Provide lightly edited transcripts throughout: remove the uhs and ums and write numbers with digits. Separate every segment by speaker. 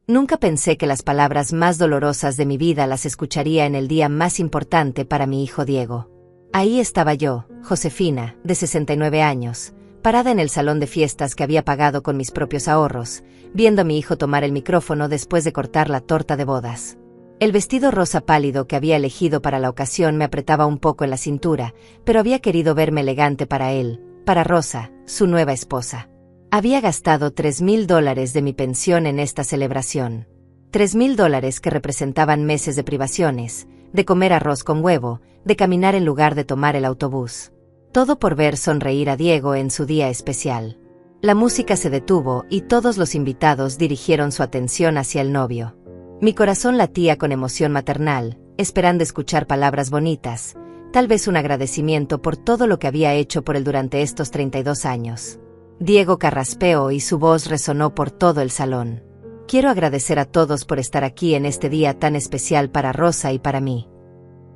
Speaker 1: Nunca pensé que las palabras más dolorosas de mi vida las escucharía en el día más importante para mi hijo Diego. Ahí estaba yo, Josefina, de 69 años, parada en el salón de fiestas que había pagado con mis propios ahorros, viendo a mi hijo tomar el micrófono después de cortar la torta de bodas. El vestido rosa pálido que había elegido para la ocasión me apretaba un poco en la cintura, pero había querido verme elegante para él, para Rosa, su nueva esposa. Había gastado $3,000 de mi pensión en esta celebración. $3,000 que representaban meses de privaciones, de comer arroz con huevo, de caminar en lugar de tomar el autobús. Todo por ver sonreír a Diego en su día especial. La música se detuvo y todos los invitados dirigieron su atención hacia el novio. Mi corazón latía con emoción maternal, esperando escuchar palabras bonitas, tal vez un agradecimiento por todo lo que había hecho por él durante estos 32 años. Diego carraspeó y su voz resonó por todo el salón. Quiero agradecer a todos por estar aquí en este día tan especial para Rosa y para mí.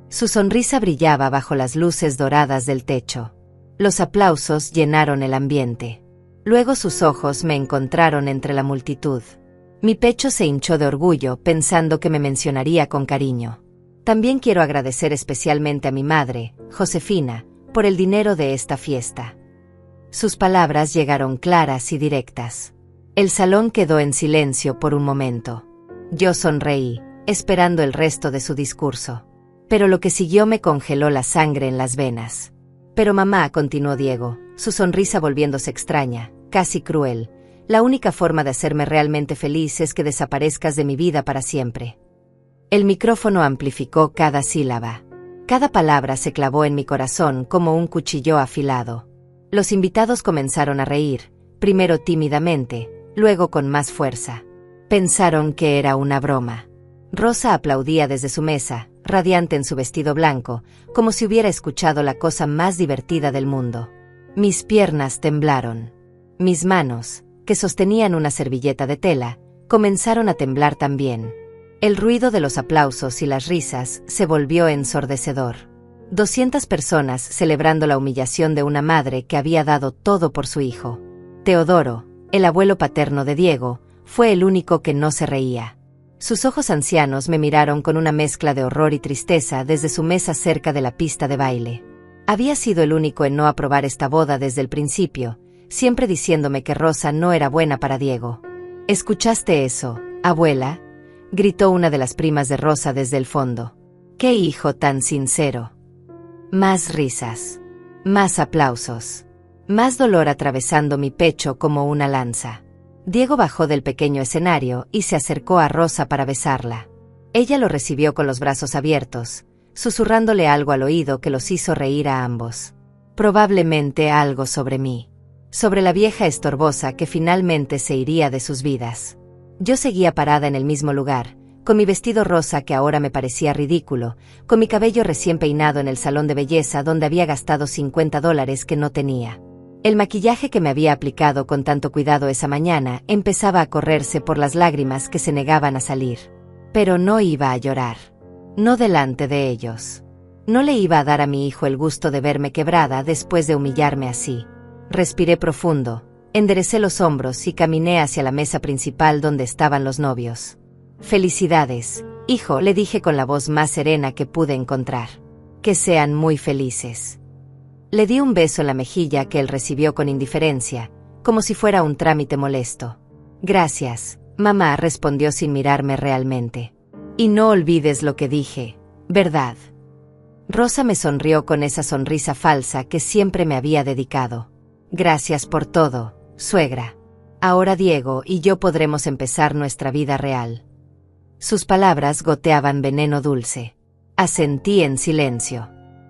Speaker 1: Su sonrisa brillaba bajo las luces doradas del techo. Los aplausos llenaron el ambiente. Luego sus ojos me encontraron entre la multitud. Mi pecho se hinchó de orgullo pensando que me mencionaría con cariño. También quiero agradecer especialmente a mi madre, Josefina, por el dinero de esta fiesta. Sus palabras llegaron claras y directas. El salón quedó en silencio por un momento. Yo sonreí, esperando el resto de su discurso. Pero lo que siguió me congeló la sangre en las venas. Pero mamá, continuó Diego, su sonrisa volviéndose extraña, casi cruel. La única forma de hacerme realmente feliz es que desaparezcas de mi vida para siempre. El micrófono amplificó cada sílaba. Cada palabra se clavó en mi corazón como un cuchillo afilado. Los invitados comenzaron a reír, primero tímidamente, luego con más fuerza. Pensaron que era una broma. Rosa aplaudía desde su mesa, radiante en su vestido blanco, como si hubiera escuchado la cosa más divertida del mundo. Mis piernas temblaron. Mis manos, que sostenían una servilleta de tela, comenzaron a temblar también. El ruido de los aplausos y las risas se volvió ensordecedor. 200 personas celebrando la humillación de una madre que había dado todo por su hijo. Teodoro, el abuelo paterno de Diego, fue el único que no se reía. Sus ojos ancianos me miraron con una mezcla de horror y tristeza desde su mesa cerca de la pista de baile. Había sido el único en no aprobar esta boda desde el principio, siempre diciéndome que Rosa no era buena para Diego. ¿Escuchaste eso, abuela?, gritó una de las primas de Rosa desde el fondo. ¡Qué hijo tan sincero! Más risas. Más aplausos. Más dolor atravesando mi pecho como una lanza. Diego bajó del pequeño escenario y se acercó a Rosa para besarla. Ella lo recibió con los brazos abiertos, susurrándole algo al oído que los hizo reír a ambos. Probablemente algo sobre mí. Sobre la vieja estorbosa que finalmente se iría de sus vidas. Yo seguía parada en el mismo lugar, con mi vestido rosa que ahora me parecía ridículo, con mi cabello recién peinado en el salón de belleza donde había gastado $50 que no tenía. El maquillaje que me había aplicado con tanto cuidado esa mañana empezaba a correrse por las lágrimas que se negaban a salir. Pero no iba a llorar. No delante de ellos. No le iba a dar a mi hijo el gusto de verme quebrada después de humillarme así. Respiré profundo, enderecé los hombros y caminé hacia la mesa principal donde estaban los novios. Felicidades, hijo, le dije con la voz más serena que pude encontrar. Que sean muy felices. Le di un beso en la mejilla que él recibió con indiferencia, como si fuera un trámite molesto. Gracias, mamá, respondió sin mirarme realmente. Y no olvides lo que dije, ¿verdad? Rosa me sonrió con esa sonrisa falsa que siempre me había dedicado. Gracias por todo, suegra. Ahora Diego y yo podremos empezar nuestra vida real. Sus palabras goteaban veneno dulce. Asentí en silencio.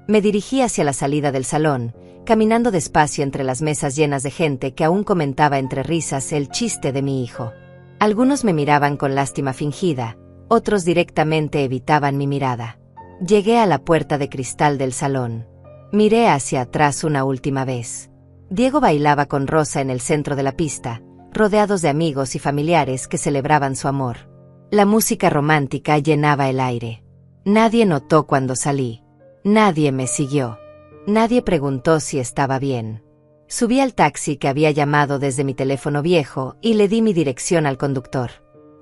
Speaker 1: Me dirigí hacia la salida del salón, caminando despacio entre las mesas llenas de gente que aún comentaba entre risas el chiste de mi hijo. Algunos me miraban con lástima fingida, otros directamente evitaban mi mirada. Llegué a la puerta de cristal del salón. Miré hacia atrás una última vez. Diego bailaba con Rosa en el centro de la pista, rodeados de amigos y familiares que celebraban su amor. La música romántica llenaba el aire. Nadie notó cuando salí. Nadie me siguió. Nadie preguntó si estaba bien. Subí al taxi que había llamado desde mi teléfono viejo y le di mi dirección al conductor.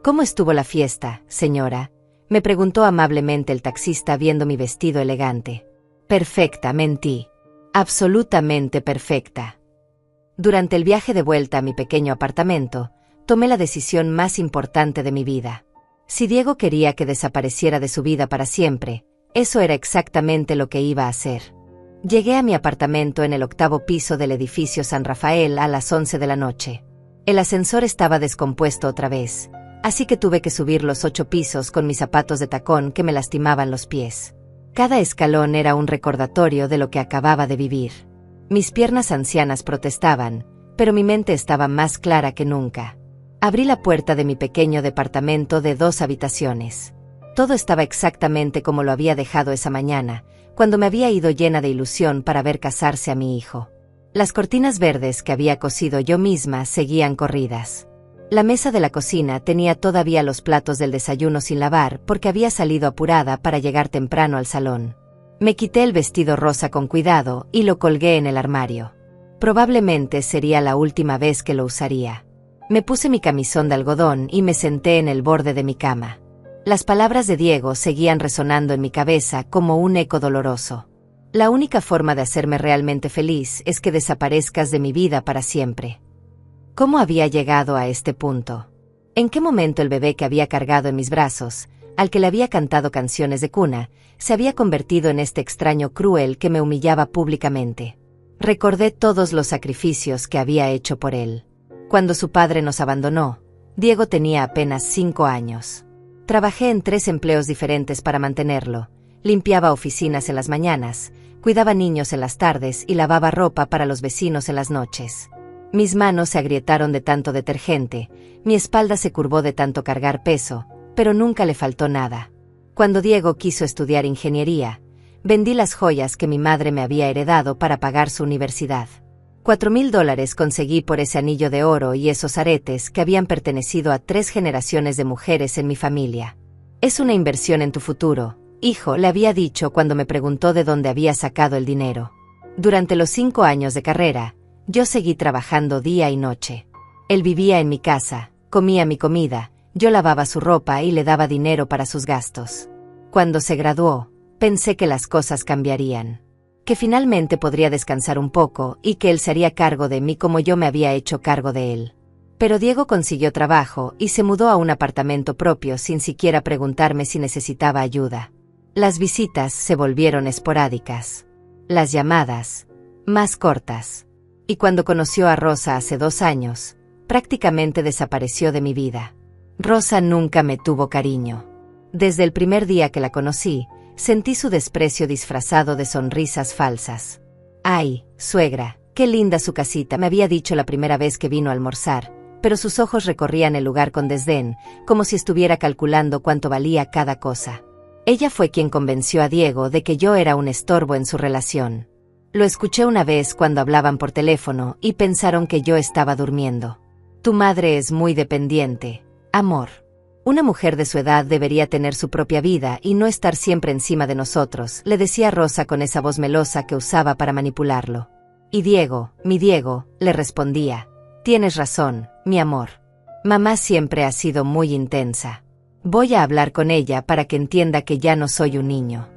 Speaker 1: ¿Cómo estuvo la fiesta, señora?, me preguntó amablemente el taxista viendo mi vestido elegante. Perfecta, mentí. Absolutamente perfecta. Durante el viaje de vuelta a mi pequeño apartamento, tomé la decisión más importante de mi vida. Si Diego quería que desapareciera de su vida para siempre, eso era exactamente lo que iba a hacer. Llegué a mi apartamento en el 8º piso del edificio San Rafael a las 11 de la noche. El ascensor estaba descompuesto otra vez, así que tuve que subir los 8 pisos con mis zapatos de tacón que me lastimaban los pies. Cada escalón era un recordatorio de lo que acababa de vivir. Mis piernas ancianas protestaban, pero mi mente estaba más clara que nunca. Abrí la puerta de mi pequeño departamento de 2 habitaciones. Todo estaba exactamente como lo había dejado esa mañana, cuando me había ido llena de ilusión para ver casarse a mi hijo. Las cortinas verdes que había cosido yo misma seguían corridas. La mesa de la cocina tenía todavía los platos del desayuno sin lavar porque había salido apurada para llegar temprano al salón. Me quité el vestido rosa con cuidado y lo colgué en el armario. Probablemente sería la última vez que lo usaría. Me puse mi camisón de algodón y me senté en el borde de mi cama. Las palabras de Diego seguían resonando en mi cabeza como un eco doloroso. La única forma de hacerme realmente feliz es que desaparezcas de mi vida para siempre. ¿Cómo había llegado a este punto? ¿En qué momento el bebé que había cargado en mis brazos, al que le había cantado canciones de cuna, se había convertido en este extraño cruel que me humillaba públicamente? Recordé todos los sacrificios que había hecho por él. Cuando su padre nos abandonó, Diego tenía apenas 5 años. Trabajé en 3 empleos diferentes para mantenerlo. Limpiaba oficinas en las mañanas, cuidaba niños en las tardes y lavaba ropa para los vecinos en las noches. Mis manos se agrietaron de tanto detergente, mi espalda se curvó de tanto cargar peso, pero nunca le faltó nada. Cuando Diego quiso estudiar ingeniería, vendí las joyas que mi madre me había heredado para pagar su universidad. $4,000 conseguí por ese anillo de oro y esos aretes que habían pertenecido a 3 generaciones de mujeres en mi familia. Es una inversión en tu futuro, hijo, le había dicho cuando me preguntó de dónde había sacado el dinero. Durante los 5 años de carrera, yo seguí trabajando día y noche. Él vivía en mi casa, comía mi comida, yo lavaba su ropa y le daba dinero para sus gastos. Cuando se graduó, pensé que las cosas cambiarían. Que finalmente podría descansar un poco y que él se haría cargo de mí como yo me había hecho cargo de él. Pero Diego consiguió trabajo y se mudó a un apartamento propio sin siquiera preguntarme si necesitaba ayuda. Las visitas se volvieron esporádicas. Las llamadas, más cortas. Y cuando conoció a Rosa hace 2 años, prácticamente desapareció de mi vida. Rosa nunca me tuvo cariño. Desde el primer día que la conocí, sentí su desprecio disfrazado de sonrisas falsas. «Ay, suegra, qué linda su casita», me había dicho la primera vez que vino a almorzar, pero sus ojos recorrían el lugar con desdén, como si estuviera calculando cuánto valía cada cosa. Ella fue quien convenció a Diego de que yo era un estorbo en su relación. Lo escuché una vez cuando hablaban por teléfono y pensaron que yo estaba durmiendo. «Tu madre es muy dependiente, amor. Una mujer de su edad debería tener su propia vida y no estar siempre encima de nosotros», le decía Rosa con esa voz melosa que usaba para manipularlo. Y Diego, mi Diego, le respondía: «Tienes razón, mi amor. Mamá siempre ha sido muy intensa. Voy a hablar con ella para que entienda que ya no soy un niño».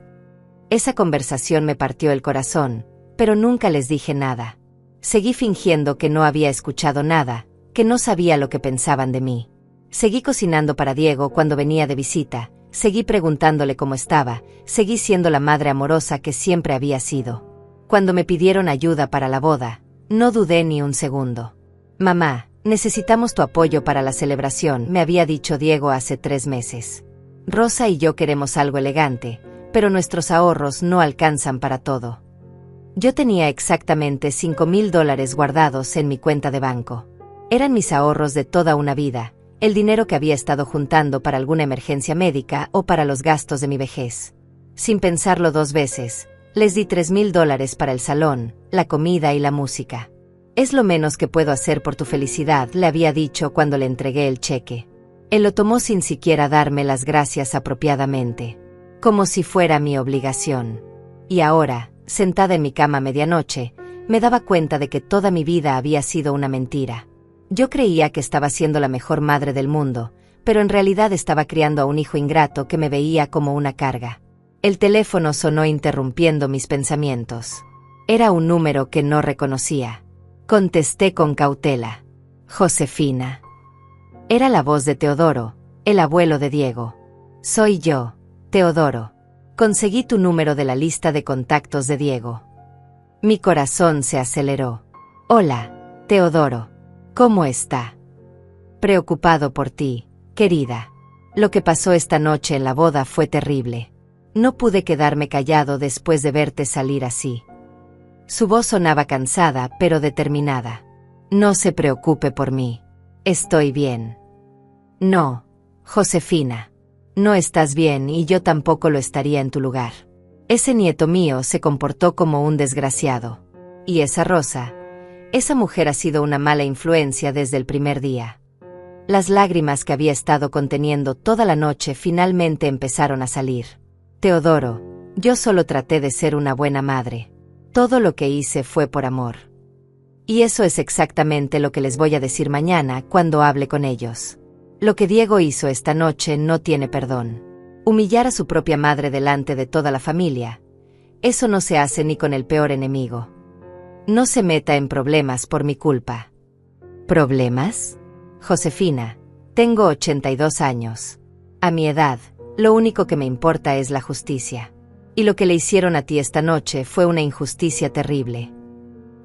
Speaker 1: Esa conversación me partió el corazón, pero nunca les dije nada. Seguí fingiendo que no había escuchado nada, que no sabía lo que pensaban de mí. Seguí cocinando para Diego cuando venía de visita, seguí preguntándole cómo estaba, seguí siendo la madre amorosa que siempre había sido. Cuando me pidieron ayuda para la boda, no dudé ni un segundo. «Mamá, necesitamos tu apoyo para la celebración», me había dicho Diego hace 3 meses. «Rosa y yo queremos algo elegante, pero nuestros ahorros no alcanzan para todo». Yo tenía exactamente $5,000 guardados en mi cuenta de banco. Eran mis ahorros de toda una vida, el dinero que había estado juntando para alguna emergencia médica o para los gastos de mi vejez. Sin pensarlo 2 veces, les di $3,000 para el salón, la comida y la música. «Es lo menos que puedo hacer por tu felicidad», le había dicho cuando le entregué el cheque. Él lo tomó sin siquiera darme las gracias apropiadamente, como si fuera mi obligación. Y ahora, sentada en mi cama a medianoche, me daba cuenta de que toda mi vida había sido una mentira. Yo creía que estaba siendo la mejor madre del mundo, pero en realidad estaba criando a un hijo ingrato que me veía como una carga. El teléfono sonó interrumpiendo mis pensamientos. Era un número que no reconocía. Contesté con cautela. Josefina. Era la voz de Teodoro, el abuelo de Diego. Soy yo, Teodoro. Conseguí tu número de la lista de contactos de Diego. Mi corazón se aceleró. Hola, Teodoro. ¿Cómo está? Preocupado por ti, querida. Lo que pasó esta noche en la boda fue terrible. No pude quedarme callado después de verte salir así. Su voz sonaba cansada, pero determinada. No se preocupe por mí. Estoy bien. No, Josefina. No estás bien y yo tampoco lo estaría en tu lugar. Ese nieto mío se comportó como un desgraciado. Y esa Rosa, esa mujer ha sido una mala influencia desde el primer día. Las lágrimas que había estado conteniendo toda la noche finalmente empezaron a salir. Teodoro, yo solo traté de ser una buena madre. Todo lo que hice fue por amor. Y eso es exactamente lo que les voy a decir mañana cuando hable con ellos. Lo que Diego hizo esta noche no tiene perdón. Humillar a su propia madre delante de toda la familia. Eso no se hace ni con el peor enemigo. No se meta en problemas por mi culpa. ¿Problemas? Josefina, tengo 82 años. A mi edad, lo único que me importa es la justicia. Y lo que le hicieron a ti esta noche fue una injusticia terrible.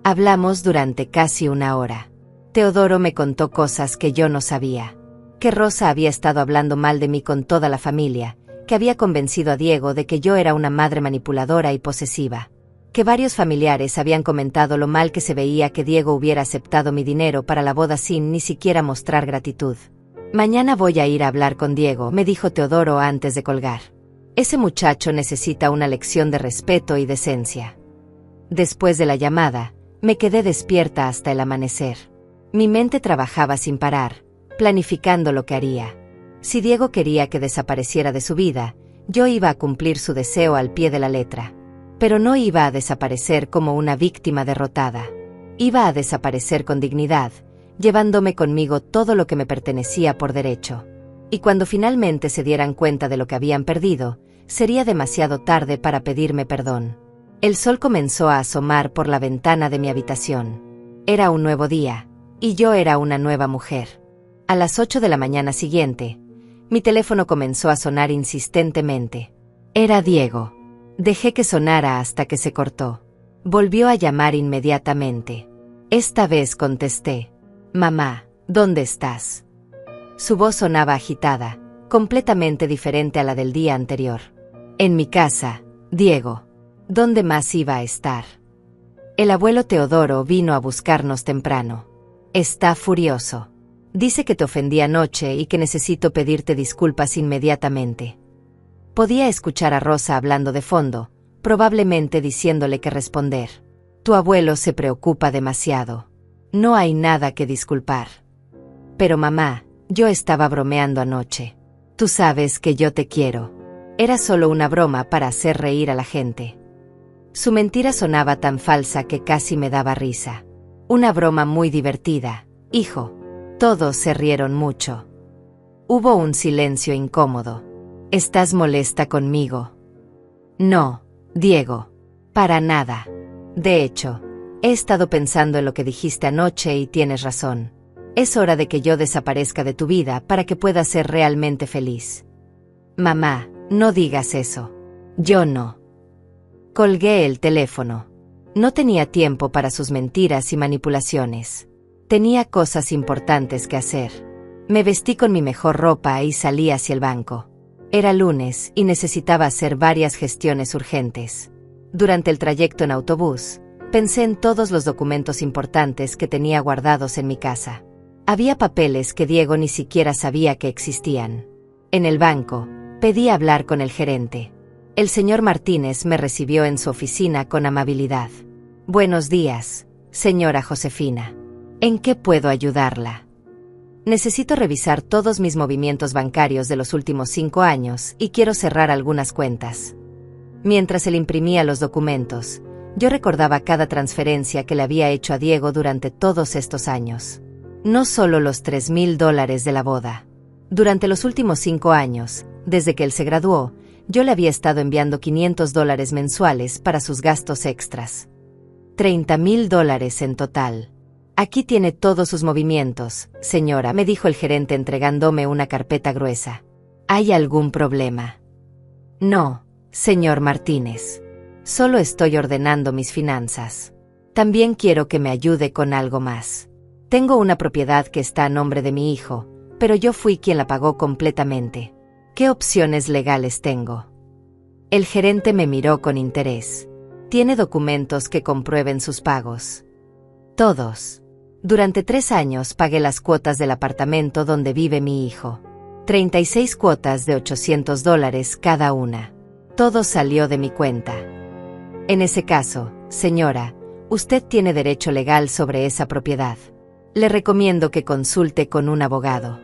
Speaker 1: Hablamos durante casi una hora. Teodoro me contó cosas que yo no sabía. Que Rosa había estado hablando mal de mí con toda la familia, que había convencido a Diego de que yo era una madre manipuladora y posesiva. Que varios familiares habían comentado lo mal que se veía que Diego hubiera aceptado mi dinero para la boda sin ni siquiera mostrar gratitud. Mañana voy a ir a hablar con Diego, me dijo Teodoro antes de colgar. Ese muchacho necesita una lección de respeto y decencia. Después de la llamada, me quedé despierta hasta el amanecer. Mi mente trabajaba sin parar, planificando lo que haría. Si Diego quería que desapareciera de su vida, yo iba a cumplir su deseo al pie de la letra. Pero no iba a desaparecer como una víctima derrotada. Iba a desaparecer con dignidad, llevándome conmigo todo lo que me pertenecía por derecho. Y cuando finalmente se dieran cuenta de lo que habían perdido, sería demasiado tarde para pedirme perdón. El sol comenzó a asomar por la ventana de mi habitación. Era un nuevo día, y yo era una nueva mujer. A las 8 de la mañana siguiente, mi teléfono comenzó a sonar insistentemente. Era Diego. Dejé que sonara hasta que se cortó. Volvió a llamar inmediatamente. Esta vez contesté. Mamá, ¿dónde estás? Su voz sonaba agitada, completamente diferente a la del día anterior. En mi casa, Diego. ¿Dónde más iba a estar? El abuelo Teodoro vino a buscarnos temprano. Está furioso. Dice que te ofendí anoche y que necesito pedirte disculpas inmediatamente. Podía escuchar a Rosa hablando de fondo, probablemente diciéndole que responder. Tu abuelo se preocupa demasiado. No hay nada que disculpar. Pero mamá, yo estaba bromeando anoche. Tú sabes que yo te quiero. Era solo una broma para hacer reír a la gente. Su mentira sonaba tan falsa que casi me daba risa. Una broma muy divertida, hijo. Todos se rieron mucho. Hubo un silencio incómodo. ¿Estás molesta conmigo? No, Diego. Para nada. De hecho, he estado pensando en lo que dijiste anoche y tienes razón. Es hora de que yo desaparezca de tu vida para que puedas ser realmente feliz. Mamá, no digas eso. Yo no. Colgué el teléfono. No tenía tiempo para sus mentiras y manipulaciones. Tenía cosas importantes que hacer. Me vestí con mi mejor ropa y salí hacia el banco. Era lunes y necesitaba hacer varias gestiones urgentes. Durante el trayecto en autobús, pensé en todos los documentos importantes que tenía guardados en mi casa. Había papeles que Diego ni siquiera sabía que existían. En el banco, pedí hablar con el gerente. El señor Martínez me recibió en su oficina con amabilidad. Buenos días, señora Josefina. ¿En qué puedo ayudarla? Necesito revisar todos mis movimientos bancarios de los últimos 5 años y quiero cerrar algunas cuentas. Mientras él imprimía los documentos, yo recordaba cada transferencia que le había hecho a Diego durante todos estos años. No solo los $3,000 de la boda. Durante los últimos 5 años, desde que él se graduó, yo le había estado enviando $500 mensuales para sus gastos extras. $30,000 en total. Aquí tiene todos sus movimientos, señora, me dijo el gerente entregándome una carpeta gruesa. ¿Hay algún problema? No, señor Martínez. Solo estoy ordenando mis finanzas. También quiero que me ayude con algo más. Tengo una propiedad que está a nombre de mi hijo, pero yo fui quien la pagó completamente. ¿Qué opciones legales tengo? El gerente me miró con interés. ¿Tiene documentos que comprueben sus pagos? Todos. Durante 3 años pagué las cuotas del apartamento donde vive mi hijo. 36 cuotas de $800 cada una. Todo salió de mi cuenta. En ese caso, señora, usted tiene derecho legal sobre esa propiedad. Le recomiendo que consulte con un abogado.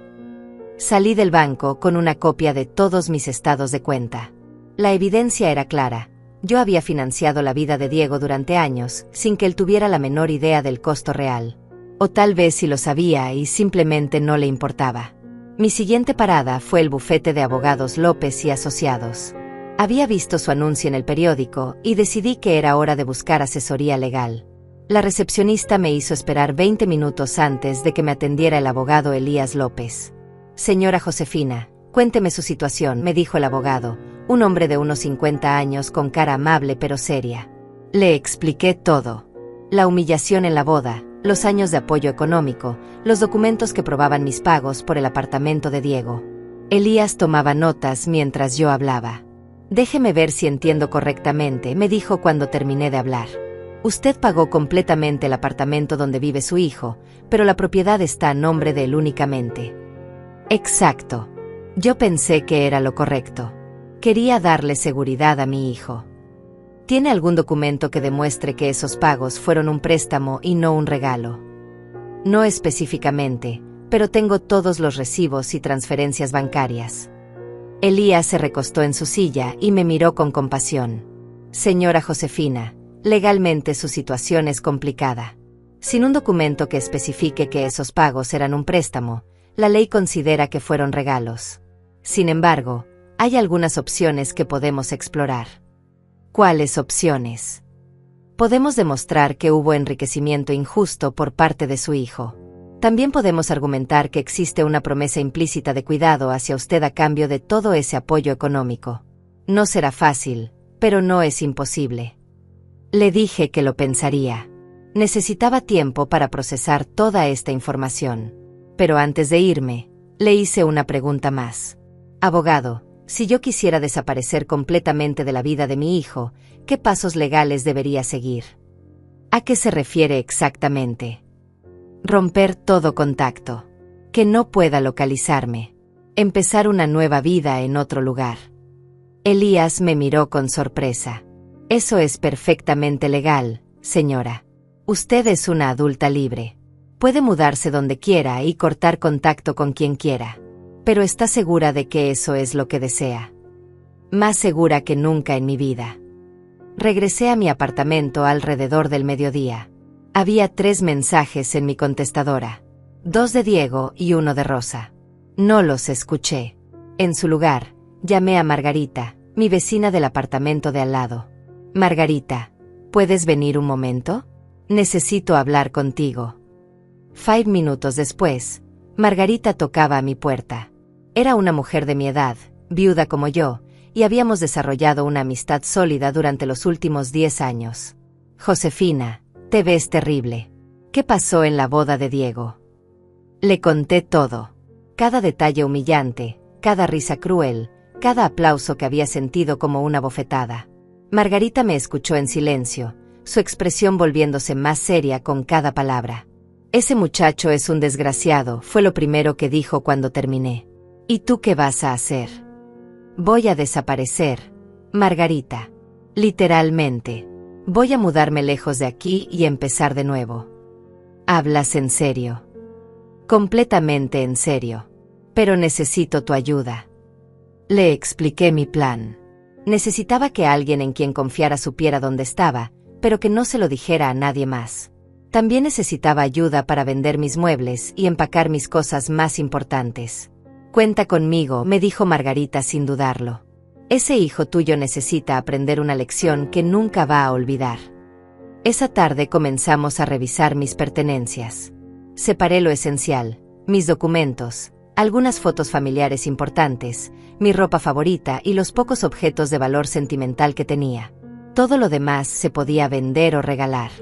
Speaker 1: Salí del banco con una copia de todos mis estados de cuenta. La evidencia era clara. Yo había financiado la vida de Diego durante años, sin que él tuviera la menor idea del costo real. O tal vez sí lo sabía y simplemente no le importaba. Mi siguiente parada fue el bufete de abogados López y Asociados. Había visto su anuncio en el periódico y decidí que era hora de buscar asesoría legal. La recepcionista me hizo esperar 20 minutos antes de que me atendiera el abogado Elías López. Señora Josefina, cuénteme su situación, me dijo el abogado, un hombre de unos 50 años con cara amable pero seria. Le expliqué todo. La humillación en la boda, los años de apoyo económico, los documentos que probaban mis pagos por el apartamento de Diego. Elías tomaba notas mientras yo hablaba. Déjeme ver si entiendo correctamente, me dijo cuando terminé de hablar. Usted pagó completamente el apartamento donde vive su hijo, pero la propiedad está a nombre de él únicamente. Exacto. Yo pensé que era lo correcto. Quería darle seguridad a mi hijo. ¿Tiene algún documento que demuestre que esos pagos fueron un préstamo y no un regalo? No específicamente, pero tengo todos los recibos y transferencias bancarias. Elías se recostó en su silla y me miró con compasión. Señora Josefina, legalmente su situación es complicada. Sin un documento que especifique que esos pagos eran un préstamo, la ley considera que fueron regalos. Sin embargo, hay algunas opciones que podemos explorar. ¿Cuáles opciones? Podemos demostrar que hubo enriquecimiento injusto por parte de su hijo. También podemos argumentar que existe una promesa implícita de cuidado hacia usted a cambio de todo ese apoyo económico. No será fácil, pero no es imposible. Le dije que lo pensaría. Necesitaba tiempo para procesar toda esta información. Pero antes de irme, le hice una pregunta más. Abogado, si yo quisiera desaparecer completamente de la vida de mi hijo, ¿qué pasos legales debería seguir? ¿A qué se refiere exactamente? Romper todo contacto. Que no pueda localizarme. Empezar una nueva vida en otro lugar. Elías me miró con sorpresa. Eso es perfectamente legal, señora. Usted es una adulta libre. Puede mudarse donde quiera y cortar contacto con quien quiera. Pero ¿está segura de que eso es lo que desea? Más segura que nunca en mi vida. Regresé a mi apartamento alrededor del mediodía. Había 3 mensajes en mi contestadora. 2 de Diego y 1 de Rosa. No los escuché. En su lugar, llamé a Margarita, mi vecina del apartamento de al lado. Margarita, ¿puedes venir un momento? Necesito hablar contigo. 5 minutos después, Margarita tocaba a mi puerta. Era una mujer de mi edad, viuda como yo, y habíamos desarrollado una amistad sólida durante los últimos 10 años. Josefina, te ves terrible. ¿Qué pasó en la boda de Diego? Le conté todo. Cada detalle humillante, cada risa cruel, cada aplauso que había sentido como una bofetada. Margarita me escuchó en silencio, su expresión volviéndose más seria con cada palabra. Ese muchacho es un desgraciado, fue lo primero que dijo cuando terminé. ¿Y tú qué vas a hacer? Voy a desaparecer, Margarita. Literalmente. Voy a mudarme lejos de aquí y empezar de nuevo. ¿Hablas en serio? Completamente en serio. Pero necesito tu ayuda. Le expliqué mi plan. Necesitaba que alguien en quien confiara supiera dónde estaba, pero que no se lo dijera a nadie más. También necesitaba ayuda para vender mis muebles y empacar mis cosas más importantes. Cuenta conmigo, me dijo Margarita sin dudarlo. Ese hijo tuyo necesita aprender una lección que nunca va a olvidar. Esa tarde comenzamos a revisar mis pertenencias. Separé lo esencial, mis documentos, algunas fotos familiares importantes, mi ropa favorita y los pocos objetos de valor sentimental que tenía. Todo lo demás se podía vender o regalar.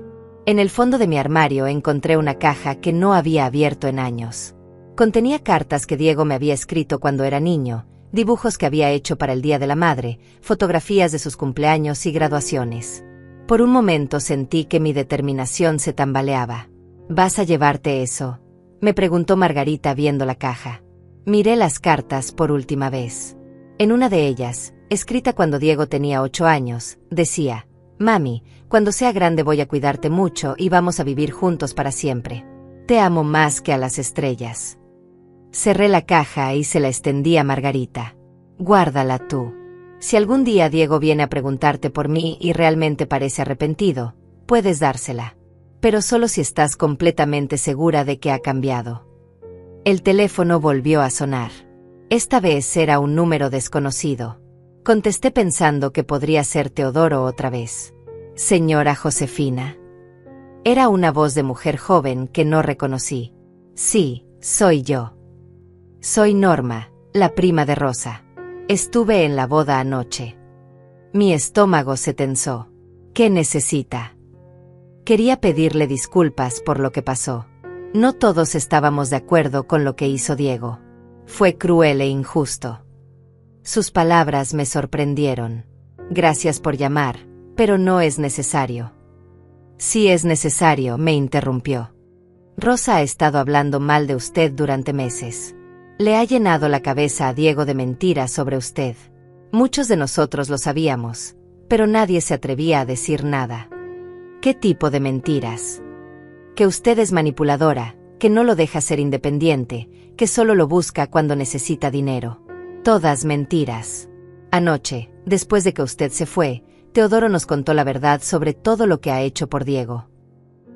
Speaker 1: En el fondo de mi armario encontré una caja que no había abierto en años. Contenía cartas que Diego me había escrito cuando era niño, dibujos que había hecho para el Día de la Madre, fotografías de sus cumpleaños y graduaciones. Por un momento sentí que mi determinación se tambaleaba. ¿Vas a llevarte eso?, me preguntó Margarita viendo la caja. Miré las cartas por última vez. En una de ellas, escrita cuando Diego tenía 8 años, decía: «Mami, cuando sea grande voy a cuidarte mucho y vamos a vivir juntos para siempre. Te amo más que a las estrellas». Cerré la caja y se la extendí a Margarita. «Guárdala tú. Si algún día Diego viene a preguntarte por mí y realmente parece arrepentido, puedes dársela. Pero solo si estás completamente segura de que ha cambiado». El teléfono volvió a sonar. Esta vez era un número desconocido. Contesté pensando que podría ser Teodoro otra vez. «Señora Josefina». Era una voz de mujer joven que no reconocí. «Sí, soy yo. Soy Norma, la prima de Rosa. Estuve en la boda anoche». Mi estómago se tensó. «¿Qué necesita?». Quería pedirle disculpas por lo que pasó. No todos estábamos de acuerdo con lo que hizo Diego. Fue cruel e injusto. Sus palabras me sorprendieron. «Gracias por llamar, pero no es necesario». «Sí es necesario», me interrumpió. «Rosa ha estado hablando mal de usted durante meses. Le ha llenado la cabeza a Diego de mentiras sobre usted. Muchos de nosotros lo sabíamos, pero nadie se atrevía a decir nada». «¿Qué tipo de mentiras?». «Que usted es manipuladora, que no lo deja ser independiente, que solo lo busca cuando necesita dinero. Todas mentiras. Anoche, después de que usted se fue, Teodoro nos contó la verdad sobre todo lo que ha hecho por Diego».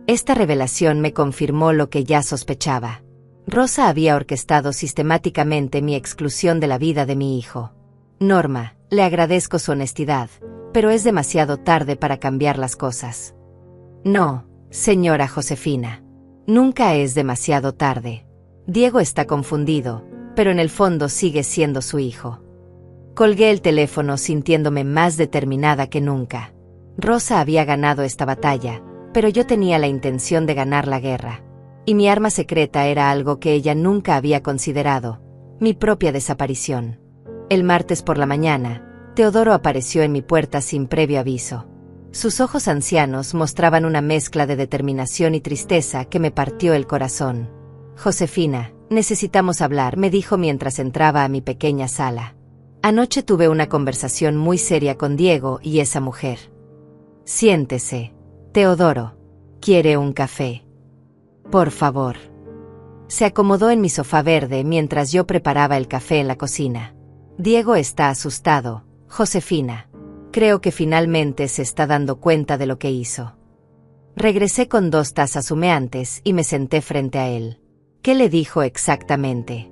Speaker 1: Esta revelación me confirmó lo que ya sospechaba. Rosa había orquestado sistemáticamente mi exclusión de la vida de mi hijo. «Norma, le agradezco su honestidad, pero es demasiado tarde para cambiar las cosas». «No, señora Josefina. Nunca es demasiado tarde. Diego está confundido, pero en el fondo sigue siendo su hijo». Colgué el teléfono sintiéndome más determinada que nunca. Rosa había ganado esta batalla, pero yo tenía la intención de ganar la guerra. Y mi arma secreta era algo que ella nunca había considerado: mi propia desaparición. El martes por la mañana, Teodoro apareció en mi puerta sin previo aviso. Sus ojos ancianos mostraban una mezcla de determinación y tristeza que me partió el corazón. «Josefina, necesitamos hablar», me dijo mientras entraba a mi pequeña sala. «Anoche tuve una conversación muy seria con Diego y esa mujer». «Siéntese. Teodoro, ¿quiere un café? Por favor». Se acomodó en mi sofá verde mientras yo preparaba el café en la cocina. «Diego está asustado, Josefina. Creo que finalmente se está dando cuenta de lo que hizo». Regresé con 2 tazas humeantes y me senté frente a él. «¿Qué le dijo exactamente?».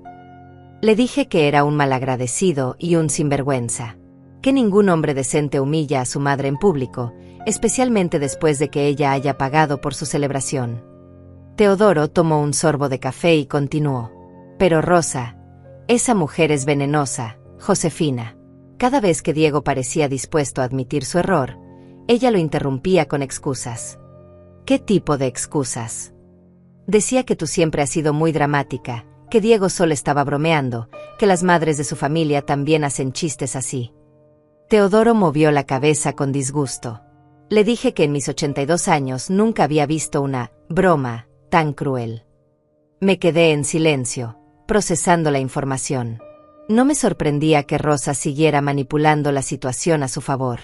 Speaker 1: Le dije que era un malagradecido y un sinvergüenza. Que ningún hombre decente humilla a su madre en público, especialmente después de que ella haya pagado por su celebración. Teodoro tomó un sorbo de café y continuó: «Pero Rosa, esa mujer es venenosa, Josefina». Cada vez que Diego parecía dispuesto a admitir su error, ella lo interrumpía con excusas. «¿Qué tipo de excusas?». «Decía que tú siempre has sido muy dramática, que Diego solo estaba bromeando, que las madres de su familia también hacen chistes así». Teodoro movió la cabeza con disgusto. Le dije que en mis 82 años nunca había visto una broma tan cruel. Me quedé en silencio, procesando la información. No me sorprendía que Rosa siguiera manipulando la situación a su favor.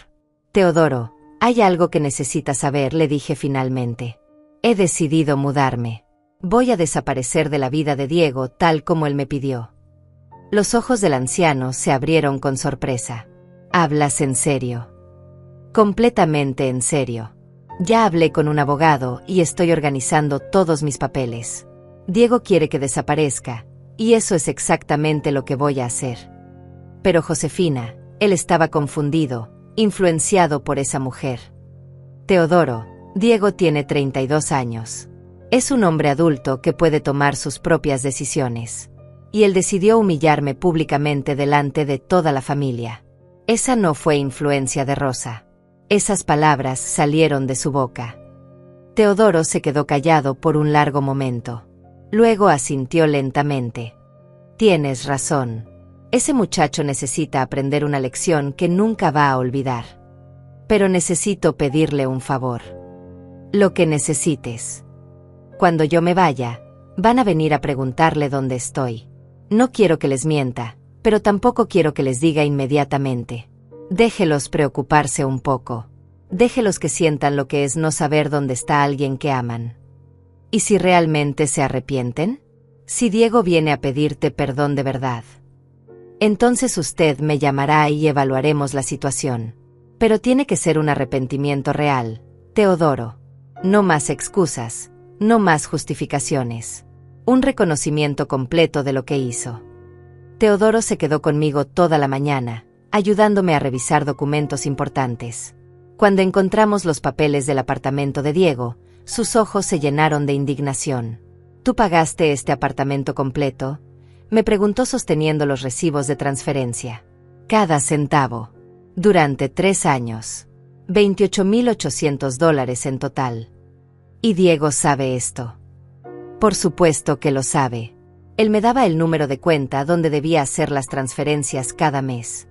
Speaker 1: «Teodoro, hay algo que necesitas saber», le dije finalmente. «He decidido mudarme. Voy a desaparecer de la vida de Diego tal como él me pidió». Los ojos del anciano se abrieron con sorpresa. «¿Hablas en serio?». «Completamente en serio. Ya hablé con un abogado y estoy organizando todos mis papeles. Diego quiere que desaparezca, y eso es exactamente lo que voy a hacer. Pero Josefina, él estaba confundido, influenciado por esa mujer. Teodoro, Diego tiene 32 años. Es un hombre adulto que puede tomar sus propias decisiones. Y él decidió humillarme públicamente delante de toda la familia. Esa no fue influencia de Rosa. Esas palabras salieron de su boca. Teodoro se quedó callado por un largo momento. Luego asintió lentamente. Tienes razón. Ese muchacho necesita aprender una lección que nunca va a olvidar. Pero necesito pedirle un favor. Lo que necesites. Cuando yo me vaya, van a venir a preguntarle dónde estoy. No quiero que les mienta, pero tampoco quiero que les diga inmediatamente. Déjelos preocuparse un poco. Déjelos que sientan lo que es no saber dónde está alguien que aman. ¿Y si realmente se arrepienten? Si Diego viene a pedirte perdón de verdad. Entonces usted me llamará y evaluaremos la situación. Pero tiene que ser un arrepentimiento real, Teodoro. No más excusas, no más justificaciones. Un reconocimiento completo de lo que hizo. Teodoro se quedó conmigo toda la mañana, ayudándome a revisar documentos importantes. Cuando encontramos los papeles del apartamento de Diego, sus ojos se llenaron de indignación. ¿Tú pagaste este apartamento completo?, me preguntó sosteniendo los recibos de transferencia. Cada centavo. Durante 3 años. $28,800 en total. ¿Y Diego sabe esto? Por supuesto que lo sabe. Él me daba el número de cuenta donde debía hacer las transferencias cada mes.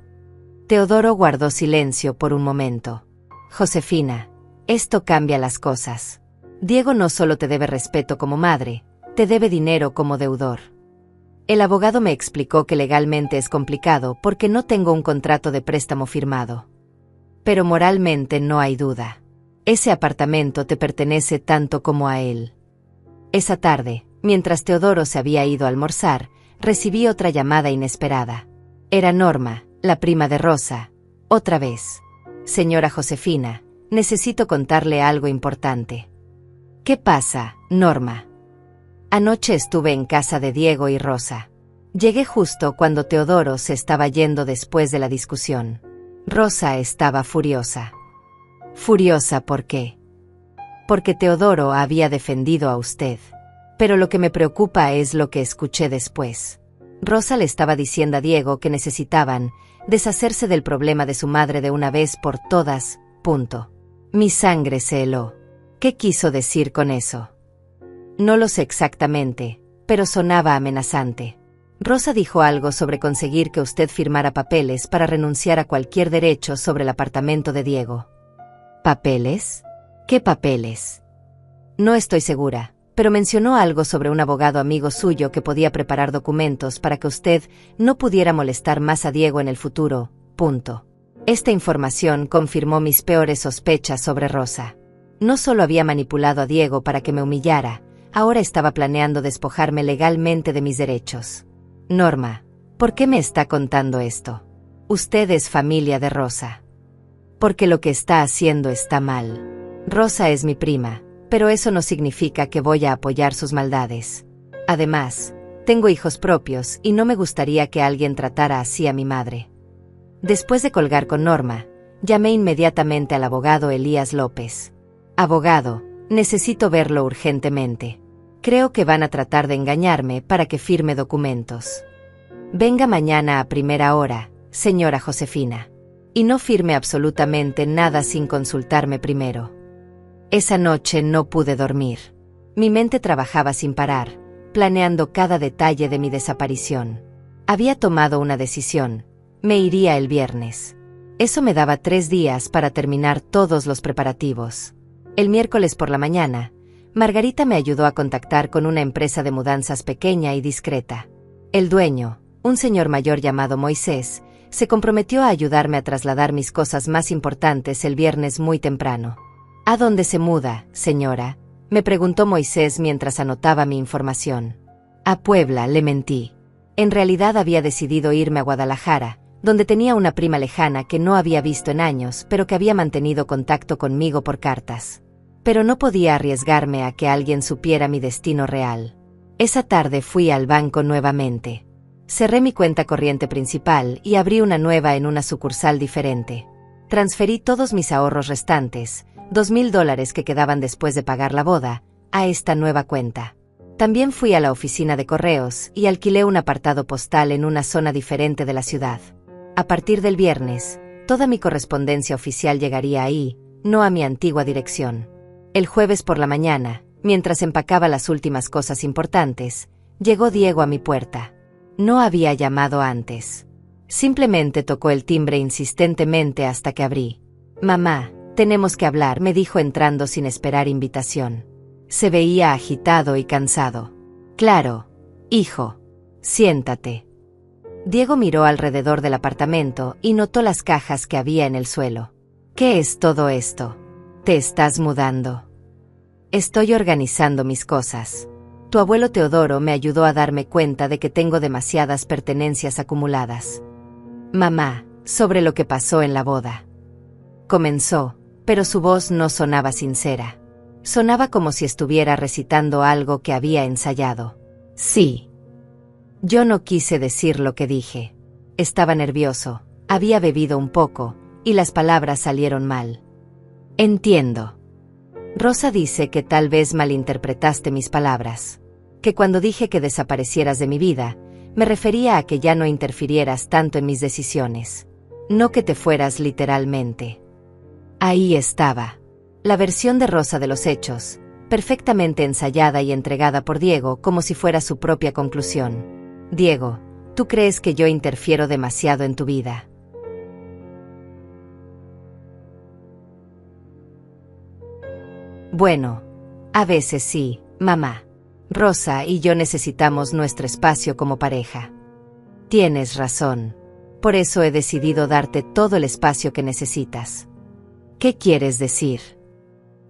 Speaker 1: Teodoro guardó silencio por un momento. Josefina, esto cambia las cosas. Diego no solo te debe respeto como madre, te debe dinero como deudor. El abogado me explicó que legalmente es complicado porque no tengo un contrato de préstamo firmado. Pero moralmente no hay duda. Ese apartamento te pertenece tanto como a él. Esa tarde, mientras Teodoro se había ido a almorzar, recibí otra llamada inesperada. Era Norma, la prima de Rosa. Otra vez. Señora Josefina, necesito contarle algo importante. ¿Qué pasa, Norma? Anoche estuve en casa de Diego y Rosa. Llegué justo cuando Teodoro se estaba yendo después de la discusión. Rosa estaba furiosa. ¿Furiosa por qué? Porque Teodoro había defendido a usted. Pero lo que me preocupa es lo que escuché después. Rosa le estaba diciendo a Diego que necesitaban deshacerse del problema de su madre de una vez por todas, punto. Mi sangre se heló. ¿Qué quiso decir con eso? No lo sé exactamente, pero sonaba amenazante. Rosa dijo algo sobre conseguir que usted firmara papeles para renunciar a cualquier derecho sobre el apartamento de Diego. ¿Papeles? ¿Qué papeles? No estoy segura, pero mencionó algo sobre un abogado amigo suyo que podía preparar documentos para que usted no pudiera molestar más a Diego en el futuro, punto. Esta información confirmó mis peores sospechas sobre Rosa. No solo había manipulado a Diego para que me humillara, ahora estaba planeando despojarme legalmente de mis derechos. Norma, ¿por qué me está contando esto? Usted es familia de Rosa. Porque lo que está haciendo está mal. Rosa es mi prima, pero eso no significa que voy a apoyar sus maldades. Además, tengo hijos propios y no me gustaría que alguien tratara así a mi madre. Después de colgar con Norma, llamé inmediatamente al abogado Elías López. Abogado, necesito verlo urgentemente. Creo que van a tratar de engañarme para que firme documentos. Venga mañana a primera hora, señora Josefina. Y no firme absolutamente nada sin consultarme primero. Esa noche no pude dormir. Mi mente trabajaba sin parar, planeando cada detalle de mi desaparición. Había tomado una decisión. Me iría el viernes. Eso me daba 3 días para terminar todos los preparativos. El miércoles por la mañana, Margarita me ayudó a contactar con una empresa de mudanzas pequeña y discreta. El dueño, un señor mayor llamado Moisés, se comprometió a ayudarme a trasladar mis cosas más importantes el viernes muy temprano. ¿A dónde se muda, señora?, me preguntó Moisés mientras anotaba mi información. A Puebla, le mentí. En realidad había decidido irme a Guadalajara, donde tenía una prima lejana que no había visto en años, pero que había mantenido contacto conmigo por cartas. Pero no podía arriesgarme a que alguien supiera mi destino real. Esa tarde fui al banco nuevamente. Cerré mi cuenta corriente principal y abrí una nueva en una sucursal diferente. Transferí todos mis ahorros restantes, $2,000 que quedaban después de pagar la boda, a esta nueva cuenta. También fui a la oficina de correos y alquilé un apartado postal en una zona diferente de la ciudad. A partir del viernes, toda mi correspondencia oficial llegaría ahí, no a mi antigua dirección. El jueves por la mañana, mientras empacaba las últimas cosas importantes, llegó Diego a mi puerta. No había llamado antes. Simplemente tocó el timbre insistentemente hasta que abrí. «Mamá, tenemos que hablar», me dijo entrando sin esperar invitación. Se veía agitado y cansado. «Claro, hijo. Siéntate». Diego miró alrededor del apartamento y notó las cajas que había en el suelo. «¿Qué es todo esto? ¿Te estás mudando?» «Estoy organizando mis cosas. Tu abuelo Teodoro me ayudó a darme cuenta de que tengo demasiadas pertenencias acumuladas». «Mamá, sobre lo que pasó en la boda». Comenzó, pero su voz no sonaba sincera. Sonaba como si estuviera recitando algo que había ensayado. «Sí». Yo no quise decir lo que dije. Estaba nervioso, había bebido un poco, y las palabras salieron mal. «Entiendo. Rosa dice que tal vez malinterpretaste mis palabras. Que cuando dije que desaparecieras de mi vida, me refería a que ya no interfirieras tanto en mis decisiones. No que te fueras literalmente». Ahí estaba. La versión de Rosa de los hechos, perfectamente ensayada y entregada por Diego como si fuera su propia conclusión. «Diego, ¿tú crees que yo interfiero demasiado en tu vida?» «Bueno, a veces sí, mamá. Rosa y yo necesitamos nuestro espacio como pareja». «Tienes razón. Por eso he decidido darte todo el espacio que necesitas». «¿Qué quieres decir?»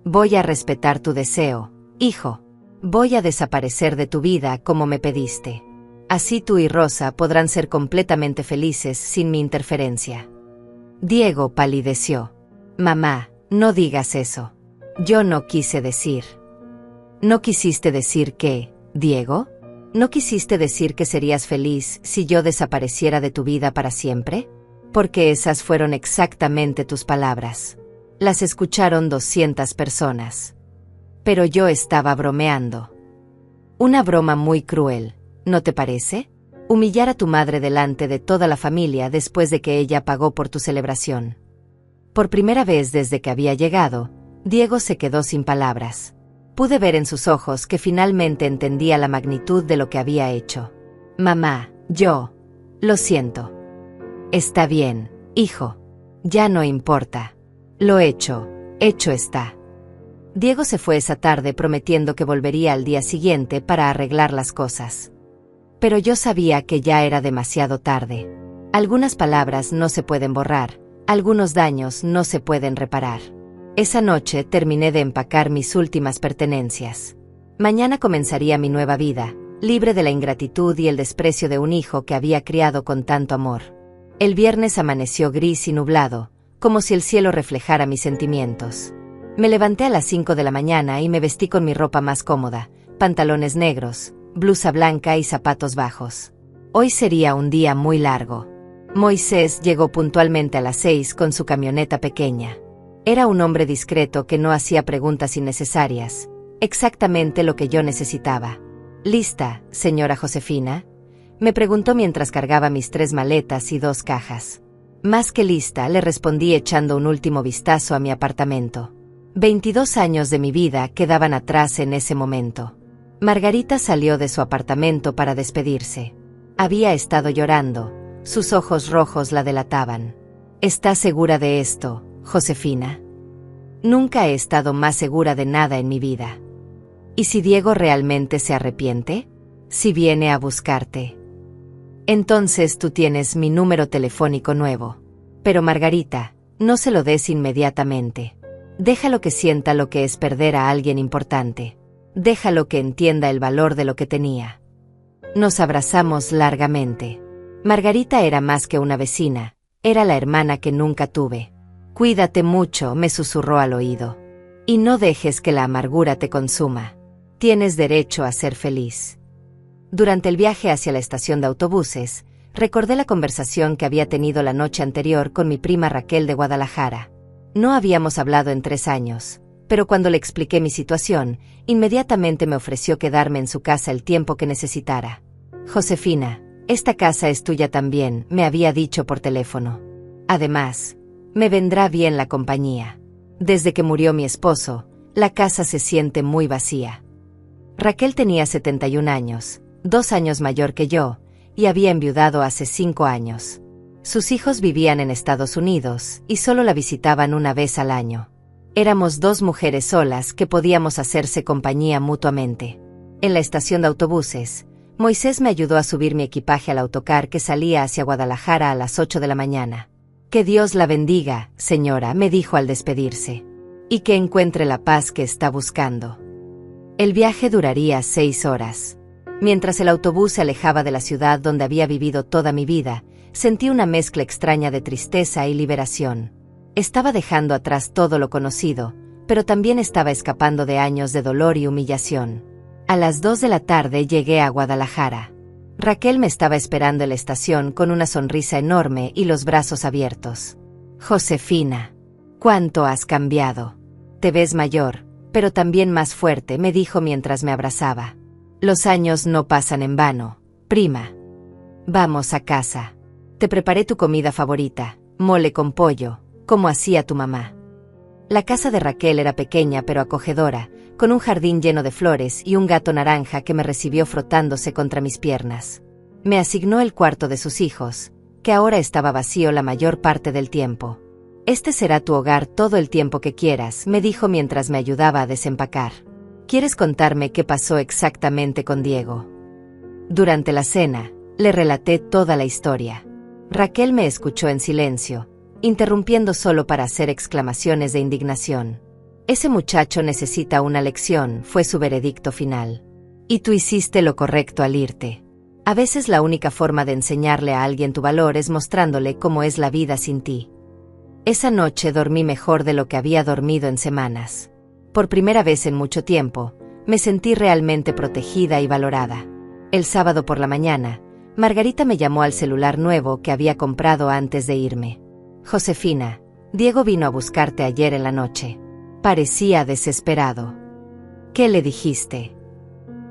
Speaker 1: «Voy a respetar tu deseo, hijo. Voy a desaparecer de tu vida como me pediste. Así tú y Rosa podrán ser completamente felices sin mi interferencia». Diego palideció. «Mamá, no digas eso. Yo no quise decir». «¿No quisiste decir qué, Diego? ¿No quisiste decir que serías feliz si yo desapareciera de tu vida para siempre? Porque esas fueron exactamente tus palabras. Las escucharon 200 personas. Pero yo estaba bromeando». Una broma muy cruel, ¿no te parece? Humillar a tu madre delante de toda la familia después de que ella pagó por tu celebración. Por primera vez desde que había llegado, Diego se quedó sin palabras. Pude ver en sus ojos que finalmente entendía la magnitud de lo que había hecho. «Mamá, lo siento». «Está bien, hijo. Ya no importa. Lo hecho está». Diego se fue esa tarde prometiendo que volvería al día siguiente para arreglar las cosas. Pero yo sabía que ya era demasiado tarde. Algunas palabras no se pueden borrar, algunos daños no se pueden reparar. Esa noche terminé de empacar mis últimas pertenencias. Mañana comenzaría mi nueva vida, libre de la ingratitud y el desprecio de un hijo que había criado con tanto amor. El viernes amaneció gris y nublado, como si el cielo reflejara mis sentimientos. Me levanté a las 5 de la mañana y me vestí con mi ropa más cómoda, pantalones negros, blusa blanca y zapatos bajos. Hoy sería un día muy largo. Moisés llegó puntualmente a las 6 con su camioneta pequeña. Era un hombre discreto que no hacía preguntas innecesarias, exactamente lo que yo necesitaba. «¿Lista, señora Josefina?», me preguntó mientras cargaba mis 3 maletas y 2 cajas. «Más que lista», le respondí echando un último vistazo a mi apartamento. 22 años de mi vida quedaban atrás en ese momento. Margarita salió de su apartamento para despedirse. Había estado llorando, sus ojos rojos la delataban. «¿Estás segura de esto, Josefina?» «Nunca he estado más segura de nada en mi vida». «¿Y si Diego realmente se arrepiente? Si viene a buscarte?» «Entonces tú tienes mi número telefónico nuevo. Pero Margarita, no se lo des inmediatamente. Déjalo que sienta lo que es perder a alguien importante. Déjalo que entienda el valor de lo que tenía». Nos abrazamos largamente. Margarita era más que una vecina, era la hermana que nunca tuve. «Cuídate mucho», me susurró al oído. «Y no dejes que la amargura te consuma. Tienes derecho a ser feliz». Durante el viaje hacia la estación de autobuses, recordé la conversación que había tenido la noche anterior con mi prima Raquel de Guadalajara. No habíamos hablado en 3 años, pero cuando le expliqué mi situación, inmediatamente me ofreció quedarme en su casa el tiempo que necesitara. Josefina, esta casa es tuya también, me había dicho por teléfono. Además, me vendrá bien la compañía. Desde que murió mi esposo, la casa se siente muy vacía. Raquel tenía 71 años, 2 años mayor que yo, y había enviudado hace 5 años. Sus hijos vivían en Estados Unidos y solo la visitaban una vez al año. Éramos 2 mujeres solas que podíamos hacerse compañía mutuamente. En la estación de autobuses, Moisés me ayudó a subir mi equipaje al autocar que salía hacia Guadalajara a las 8 de la mañana. Que Dios la bendiga, señora, me dijo al despedirse. Y que encuentre la paz que está buscando. El viaje duraría 6 horas. Mientras el autobús se alejaba de la ciudad donde había vivido toda mi vida, sentí una mezcla extraña de tristeza y liberación. Estaba dejando atrás todo lo conocido, pero también estaba escapando de años de dolor y humillación. A las 2 de la tarde llegué a Guadalajara. Raquel me estaba esperando en la estación con una sonrisa enorme y los brazos abiertos. Josefina, ¿cuánto has cambiado? Te ves mayor, pero también más fuerte, me dijo mientras me abrazaba. Los años no pasan en vano, prima. Vamos a casa. Te preparé tu comida favorita, mole con pollo, como hacía tu mamá. La casa de Raquel era pequeña pero acogedora, con un jardín lleno de flores y un gato naranja que me recibió frotándose contra mis piernas. Me asignó el cuarto de sus hijos, que ahora estaba vacío la mayor parte del tiempo. Este será tu hogar todo el tiempo que quieras, me dijo mientras me ayudaba a desempacar. ¿Quieres contarme qué pasó exactamente con Diego? Durante la cena, le relaté toda la historia. Raquel me escuchó en silencio, interrumpiendo solo para hacer exclamaciones de indignación. Ese muchacho necesita una lección, fue su veredicto final. Y tú hiciste lo correcto al irte. A veces la única forma de enseñarle a alguien tu valor es mostrándole cómo es la vida sin ti. Esa noche dormí mejor de lo que había dormido en semanas. Por primera vez en mucho tiempo, me sentí realmente protegida y valorada. El sábado por la mañana, Margarita me llamó al celular nuevo que había comprado antes de irme. Josefina, Diego vino a buscarte ayer en la noche. Parecía desesperado. ¿Qué le dijiste?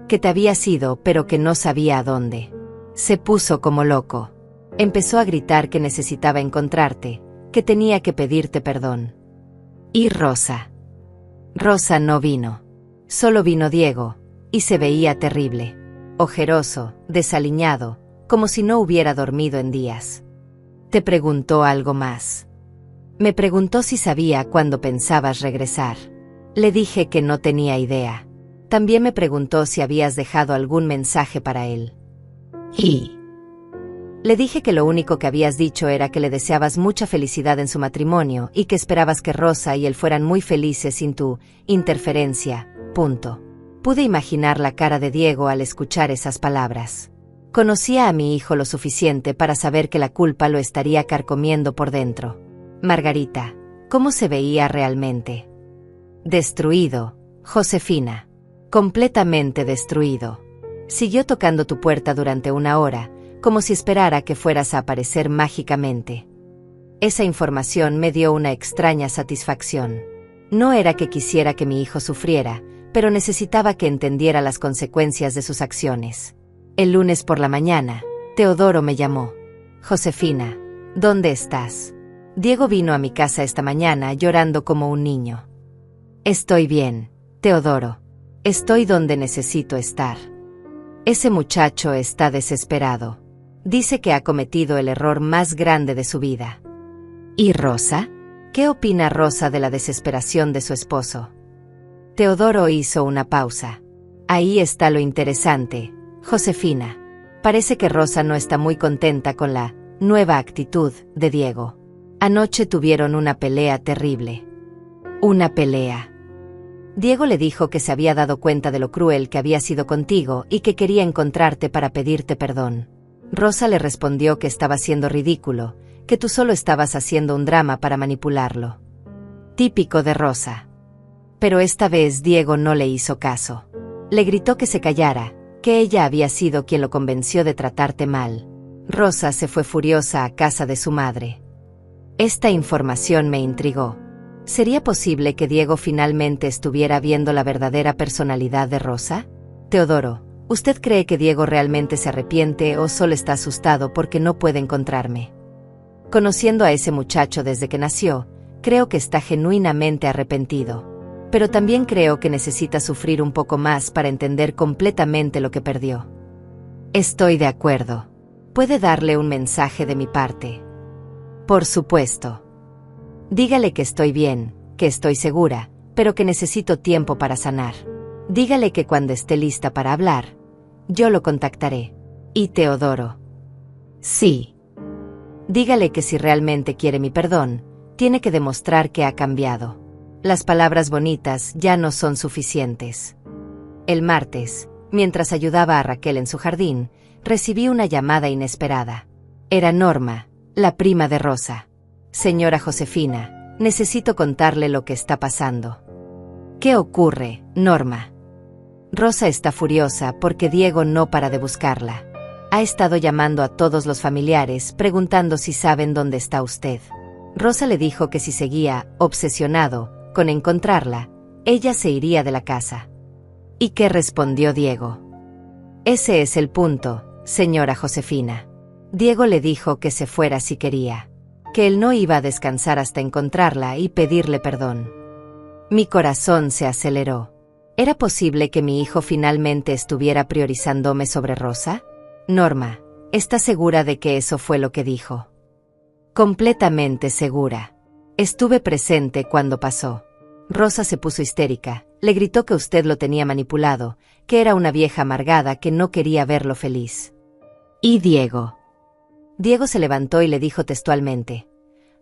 Speaker 1: Que te habías ido, pero que no sabía a dónde. Se puso como loco. Empezó a gritar que necesitaba encontrarte, que tenía que pedirte perdón. ¿Y Rosa? Rosa no vino. Solo vino Diego, y se veía terrible. Ojeroso, desaliñado, como si no hubiera dormido en días. ¿Te preguntó algo más? Me preguntó si sabía cuándo pensabas regresar. Le dije que no tenía idea. También me preguntó si habías dejado algún mensaje para él. Y le dije que lo único que habías dicho era que le deseabas mucha felicidad en su matrimonio y que esperabas que Rosa y él fueran muy felices sin tu interferencia. Punto. Pude imaginar la cara de Diego al escuchar esas palabras. Conocía a mi hijo lo suficiente para saber que la culpa lo estaría carcomiendo por dentro. Margarita, ¿cómo se veía realmente? Destruido, Josefina. Completamente destruido. Siguió tocando tu puerta durante 1 hora, como si esperara que fueras a aparecer mágicamente. Esa información me dio una extraña satisfacción. No era que quisiera que mi hijo sufriera, pero necesitaba que entendiera las consecuencias de sus acciones. El lunes por la mañana, Teodoro me llamó. Josefina, ¿dónde estás? Diego vino a mi casa esta mañana llorando como un niño. Estoy bien, Teodoro. Estoy donde necesito estar. Ese muchacho está desesperado. Dice que ha cometido el error más grande de su vida. ¿Y Rosa? ¿Qué opina Rosa de la desesperación de su esposo? Teodoro hizo una pausa. Ahí está lo interesante, Josefina. Parece que Rosa no está muy contenta con la nueva actitud de Diego. Anoche tuvieron una pelea terrible. Una pelea. Diego le dijo que se había dado cuenta de lo cruel que había sido contigo y que quería encontrarte para pedirte perdón. Rosa le respondió que estaba siendo ridículo, que tú solo estabas haciendo un drama para manipularlo. Típico de Rosa. Pero esta vez Diego no le hizo caso. Le gritó que se callara, que ella había sido quien lo convenció de tratarte mal. Rosa se fue furiosa a casa de su madre. Esta información me intrigó. ¿Sería posible que Diego finalmente estuviera viendo la verdadera personalidad de Rosa? Teodoro, ¿usted cree que Diego realmente se arrepiente o solo está asustado porque no puede encontrarme? Conociendo a ese muchacho desde que nació, creo que está genuinamente arrepentido. Pero también creo que necesita sufrir un poco más para entender completamente lo que perdió. Estoy de acuerdo. ¿Puede darle un mensaje de mi parte? Por supuesto. Dígale que estoy bien, que estoy segura, pero que necesito tiempo para sanar. Dígale que cuando esté lista para hablar, yo lo contactaré. Y Teodoro. Sí. Dígale que si realmente quiere mi perdón, tiene que demostrar que ha cambiado. Las palabras bonitas ya no son suficientes. El martes, mientras ayudaba a Raquel en su jardín, recibí una llamada inesperada. Era Norma, la prima de Rosa. Señora Josefina, necesito contarle lo que está pasando. ¿Qué ocurre, Norma? Rosa está furiosa porque Diego no para de buscarla. Ha estado llamando a todos los familiares preguntando si saben dónde está usted. Rosa le dijo que si seguía obsesionado con encontrarla, ella se iría de la casa. ¿Y qué respondió Diego? Ese es el punto, señora Josefina. Diego le dijo que se fuera si quería, que él no iba a descansar hasta encontrarla y pedirle perdón. Mi corazón se aceleró. ¿Era posible que mi hijo finalmente estuviera priorizándome sobre Rosa? Norma, ¿está segura de que eso fue lo que dijo? Completamente segura. Estuve presente cuando pasó. Rosa se puso histérica, le gritó que usted lo tenía manipulado, que era una vieja amargada que no quería verlo feliz. ¿Y Diego? Diego se levantó y le dijo textualmente: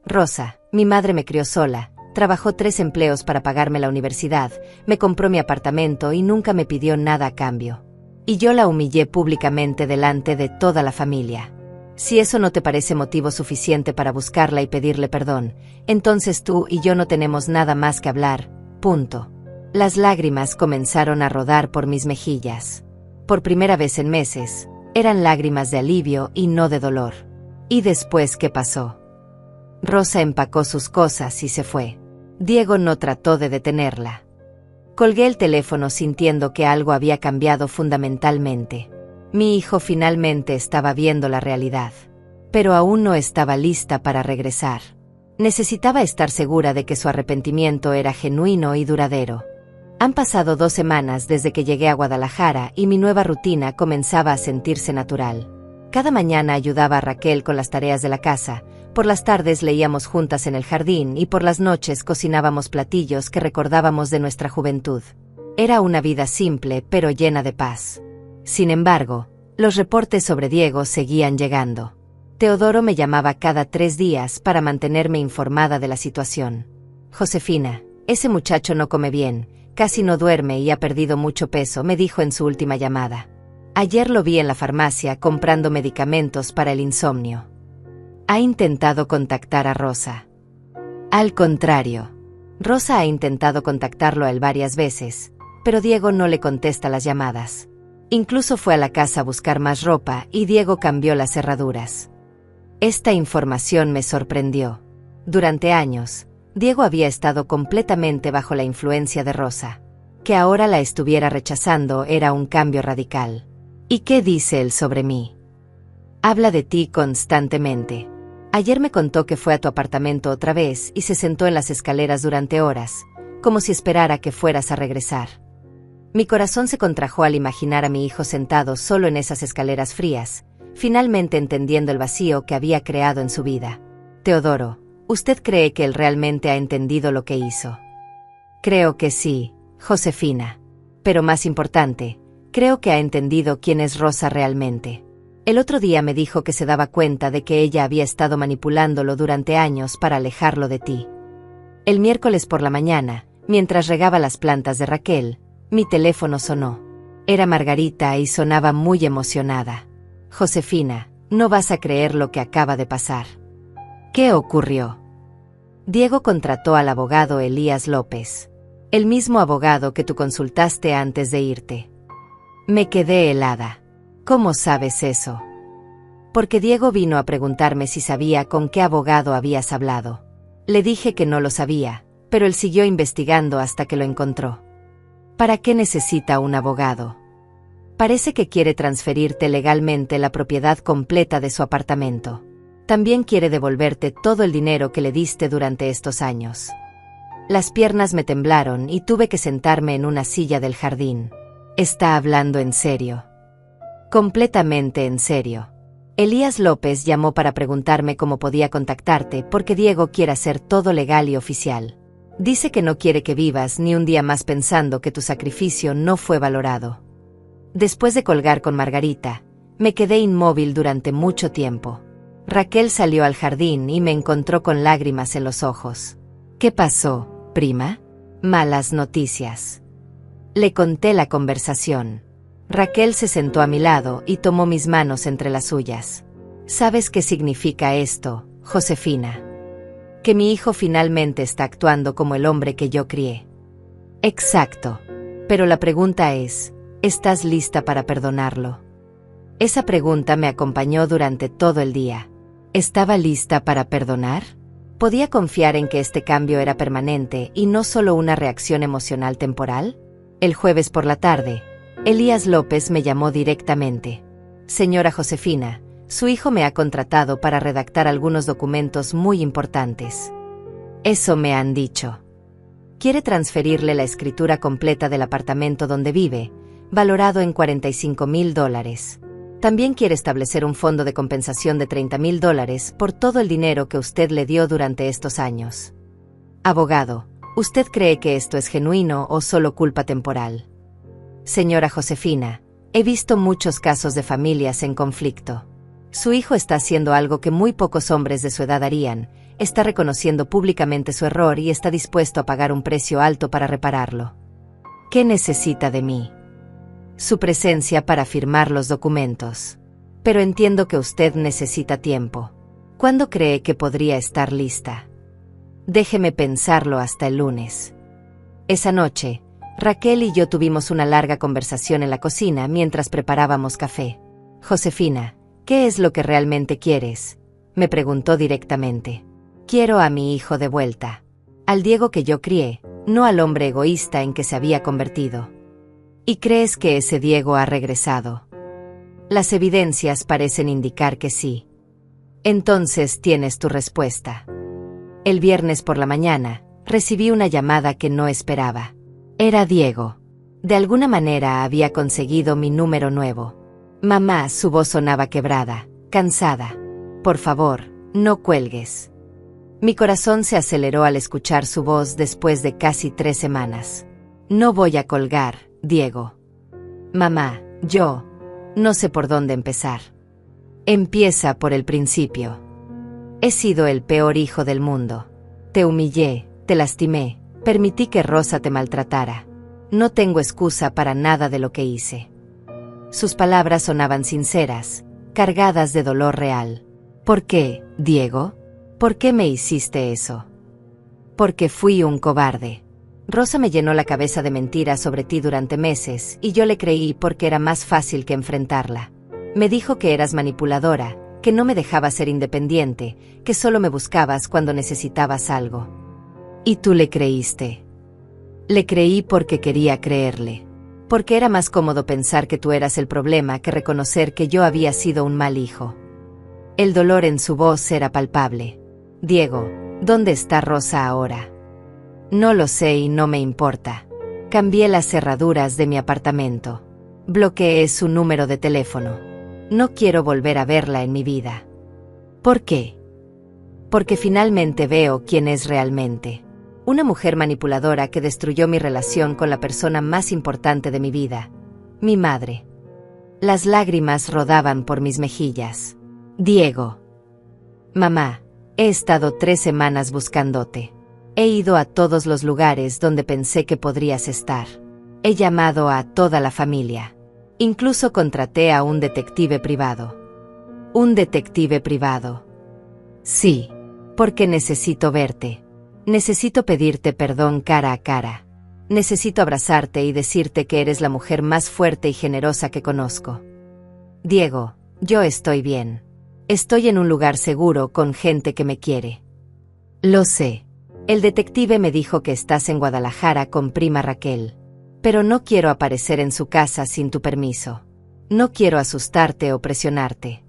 Speaker 1: Rosa, mi madre me crió sola, trabajó 3 empleos para pagarme la universidad, me compró mi apartamento y nunca me pidió nada a cambio. Y yo la humillé públicamente delante de toda la familia. Si eso no te parece motivo suficiente para buscarla y pedirle perdón, entonces tú y yo no tenemos nada más que hablar, punto. Las lágrimas comenzaron a rodar por mis mejillas. Por primera vez en meses, eran lágrimas de alivio y no de dolor. ¿Y después qué pasó? Rosa empacó sus cosas y se fue. Diego no trató de detenerla. Colgué el teléfono sintiendo que algo había cambiado fundamentalmente. Mi hijo finalmente estaba viendo la realidad. Pero aún no estaba lista para regresar. Necesitaba estar segura de que su arrepentimiento era genuino y duradero. Han pasado 2 semanas desde que llegué a Guadalajara y mi nueva rutina comenzaba a sentirse natural. Cada mañana ayudaba a Raquel con las tareas de la casa, por las tardes leíamos juntas en el jardín y por las noches cocinábamos platillos que recordábamos de nuestra juventud. Era una vida simple pero llena de paz. Sin embargo, los reportes sobre Diego seguían llegando. Teodoro me llamaba cada 3 días para mantenerme informada de la situación. Josefina, ese muchacho no come bien, casi no duerme y ha perdido mucho peso, me dijo en su última llamada. Ayer lo vi en la farmacia comprando medicamentos para el insomnio. ¿Ha intentado contactar a Rosa? Al contrario. Rosa ha intentado contactarlo a él varias veces, pero Diego no le contesta las llamadas. Incluso fue a la casa a buscar más ropa y Diego cambió las cerraduras. Esta información me sorprendió. Durante años, Diego había estado completamente bajo la influencia de Rosa. Que ahora la estuviera rechazando era un cambio radical. ¿Y qué dice él sobre mí? Habla de ti constantemente. Ayer me contó que fue a tu apartamento otra vez y se sentó en las escaleras durante horas, como si esperara que fueras a regresar. Mi corazón se contrajo al imaginar a mi hijo sentado solo en esas escaleras frías, finalmente entendiendo el vacío que había creado en su vida. Teodoro, ¿usted cree que él realmente ha entendido lo que hizo? Creo que sí, Josefina. Pero más importante, creo que ha entendido quién es Rosa realmente. El otro día me dijo que se daba cuenta de que ella había estado manipulándolo durante años para alejarlo de ti. El miércoles por la mañana, mientras regaba las plantas de Raquel, mi teléfono sonó. Era Margarita y sonaba muy emocionada. Josefina, no vas a creer lo que acaba de pasar. ¿Qué ocurrió? Diego contrató al abogado Elías López. El mismo abogado que tú consultaste antes de irte. Me quedé helada. ¿Cómo sabes eso? Porque Diego vino a preguntarme si sabía con qué abogado habías hablado. Le dije que no lo sabía, pero él siguió investigando hasta que lo encontró. ¿Para qué necesita un abogado? Parece que quiere transferirte legalmente la propiedad completa de su apartamento. También quiere devolverte todo el dinero que le diste durante estos años. Las piernas me temblaron y tuve que sentarme en una silla del jardín. ¿Está hablando en serio? Completamente en serio. Elías López llamó para preguntarme cómo podía contactarte porque Diego quiere hacer todo legal y oficial. Dice que no quiere que vivas ni un día más pensando que tu sacrificio no fue valorado. Después de colgar con Margarita, me quedé inmóvil durante mucho tiempo. Raquel salió al jardín y me encontró con lágrimas en los ojos. ¿Qué pasó, prima? Malas noticias. Le conté la conversación. Raquel se sentó a mi lado y tomó mis manos entre las suyas. ¿Sabes qué significa esto, Josefina? Que mi hijo finalmente está actuando como el hombre que yo crié. Exacto. Pero la pregunta es, ¿estás lista para perdonarlo? Esa pregunta me acompañó durante todo el día. ¿Estaba lista para perdonar? ¿Podía confiar en que este cambio era permanente y no solo una reacción emocional temporal? El jueves por la tarde, Elías López me llamó directamente. Señora Josefina, su hijo me ha contratado para redactar algunos documentos muy importantes. Eso me han dicho. Quiere transferirle la escritura completa del apartamento donde vive, valorado en $45,000. También quiere establecer un fondo de compensación de $30,000 por todo el dinero que usted le dio durante estos años. Abogado, ¿usted cree que esto es genuino o solo culpa temporal? Señora Josefina, he visto muchos casos de familias en conflicto. Su hijo está haciendo algo que muy pocos hombres de su edad harían, está reconociendo públicamente su error y está dispuesto a pagar un precio alto para repararlo. ¿Qué necesita de mí? Su presencia para firmar los documentos. Pero entiendo que usted necesita tiempo. ¿Cuándo cree que podría estar lista? Déjeme pensarlo hasta el lunes. Esa noche, Raquel y yo tuvimos una larga conversación en la cocina mientras preparábamos café. Josefina, ¿qué es lo que realmente quieres? Me preguntó directamente. Quiero a mi hijo de vuelta. Al Diego que yo crié, no al hombre egoísta en que se había convertido. ¿Y crees que ese Diego ha regresado? Las evidencias parecen indicar que sí. Entonces tienes tu respuesta. El viernes por la mañana, recibí una llamada que no esperaba. Era Diego. De alguna manera había conseguido mi número nuevo. Mamá, su voz sonaba quebrada, cansada. Por favor, no cuelgues. Mi corazón se aceleró al escuchar su voz después de casi 3 semanas. No voy a colgar, Diego. Mamá, yo no sé por dónde empezar. Empieza por el principio. He sido el peor hijo del mundo. Te humillé, te lastimé, permití que Rosa te maltratara. No tengo excusa para nada de lo que hice. Sus palabras sonaban sinceras, cargadas de dolor real. ¿Por qué, Diego? ¿Por qué me hiciste eso? Porque fui un cobarde. Rosa me llenó la cabeza de mentiras sobre ti durante meses y yo le creí porque era más fácil que enfrentarla. Me dijo que eras manipuladora, que no me dejabas ser independiente, que solo me buscabas cuando necesitabas algo. Y tú le creíste. Le creí porque quería creerle. Porque era más cómodo pensar que tú eras el problema que reconocer que yo había sido un mal hijo. El dolor en su voz era palpable. Diego, ¿dónde está Rosa ahora? No lo sé y no me importa. Cambié las cerraduras de mi apartamento. Bloqueé su número de teléfono. No quiero volver a verla en mi vida. ¿Por qué? Porque finalmente veo quién es realmente. Una mujer manipuladora que destruyó mi relación con la persona más importante de mi vida, mi madre. Las lágrimas rodaban por mis mejillas. Diego. Mamá, he estado 3 semanas buscándote. He ido a todos los lugares donde pensé que podrías estar. He llamado a toda la familia. Incluso contraté a un detective privado. ¿Un detective privado? Sí, porque necesito verte. Necesito pedirte perdón cara a cara. Necesito abrazarte y decirte que eres la mujer más fuerte y generosa que conozco. Diego, yo estoy bien. Estoy en un lugar seguro con gente que me quiere. Lo sé. El detective me dijo que estás en Guadalajara con prima Raquel. Pero no quiero aparecer en su casa sin tu permiso. No quiero asustarte o presionarte.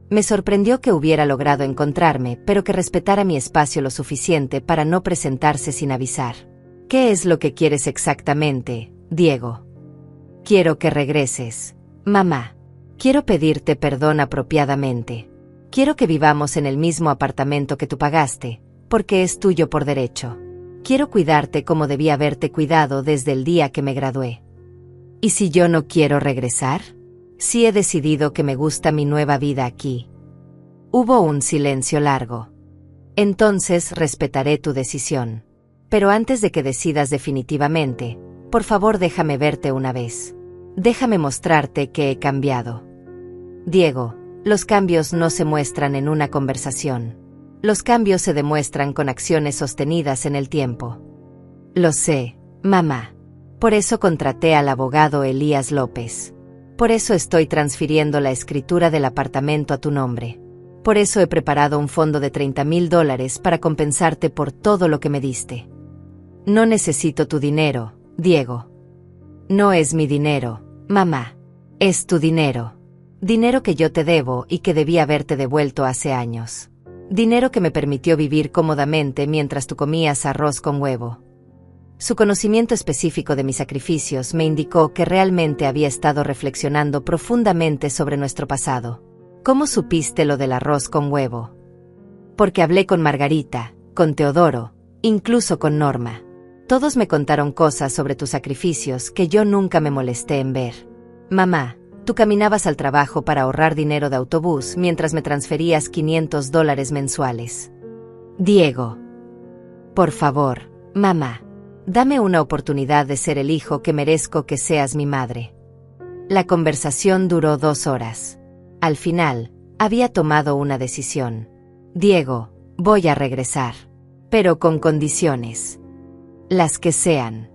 Speaker 1: Me sorprendió que hubiera logrado encontrarme, pero que respetara mi espacio lo suficiente para no presentarse sin avisar. ¿Qué es lo que quieres exactamente, Diego? Quiero que regreses, mamá. Quiero pedirte perdón apropiadamente. Quiero que vivamos en el mismo apartamento que tú pagaste, porque es tuyo por derecho. Quiero cuidarte como debí haberte cuidado desde el día que me gradué. ¿Y si yo no quiero regresar? Sí he decidido que me gusta mi nueva vida aquí. Hubo un silencio largo. Entonces respetaré tu decisión. Pero antes de que decidas definitivamente, por favor déjame verte una vez. Déjame mostrarte que he cambiado. Diego, los cambios no se muestran en una conversación. Los cambios se demuestran con acciones sostenidas en el tiempo. Lo sé, mamá. Por eso contraté al abogado Elías López. Por eso estoy transfiriendo la escritura del apartamento a tu nombre. Por eso he preparado un fondo de $30,000 para compensarte por todo lo que me diste. No necesito tu dinero, Diego. No es mi dinero, mamá. Es tu dinero. Dinero que yo te debo y que debí haberte devuelto hace años. Dinero que me permitió vivir cómodamente mientras tú comías arroz con huevo. Su conocimiento específico de mis sacrificios me indicó que realmente había estado reflexionando profundamente sobre nuestro pasado. ¿Cómo supiste lo del arroz con huevo? Porque hablé con Margarita, con Teodoro, incluso con Norma. Todos me contaron cosas sobre tus sacrificios que yo nunca me molesté en ver. Mamá, tú caminabas al trabajo para ahorrar dinero de autobús mientras me transferías $500 mensuales. Diego. Por favor, mamá. Dame una oportunidad de ser el hijo que merezco que seas mi madre. La conversación duró 2 horas. Al final, había tomado una decisión. Diego, voy a regresar. Pero con condiciones. Las que sean.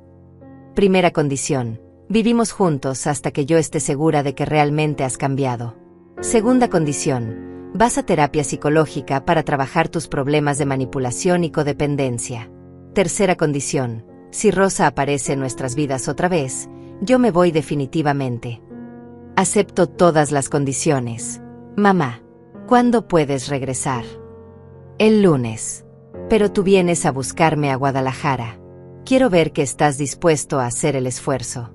Speaker 1: Primera condición. Vivimos juntos hasta que yo esté segura de que realmente has cambiado. Segunda condición. Vas a terapia psicológica para trabajar tus problemas de manipulación y codependencia. Tercera condición. Si Rosa aparece en nuestras vidas otra vez, yo me voy definitivamente. Acepto todas las condiciones. Mamá, ¿cuándo puedes regresar? El lunes. Pero tú vienes a buscarme a Guadalajara. Quiero ver que estás dispuesto a hacer el esfuerzo.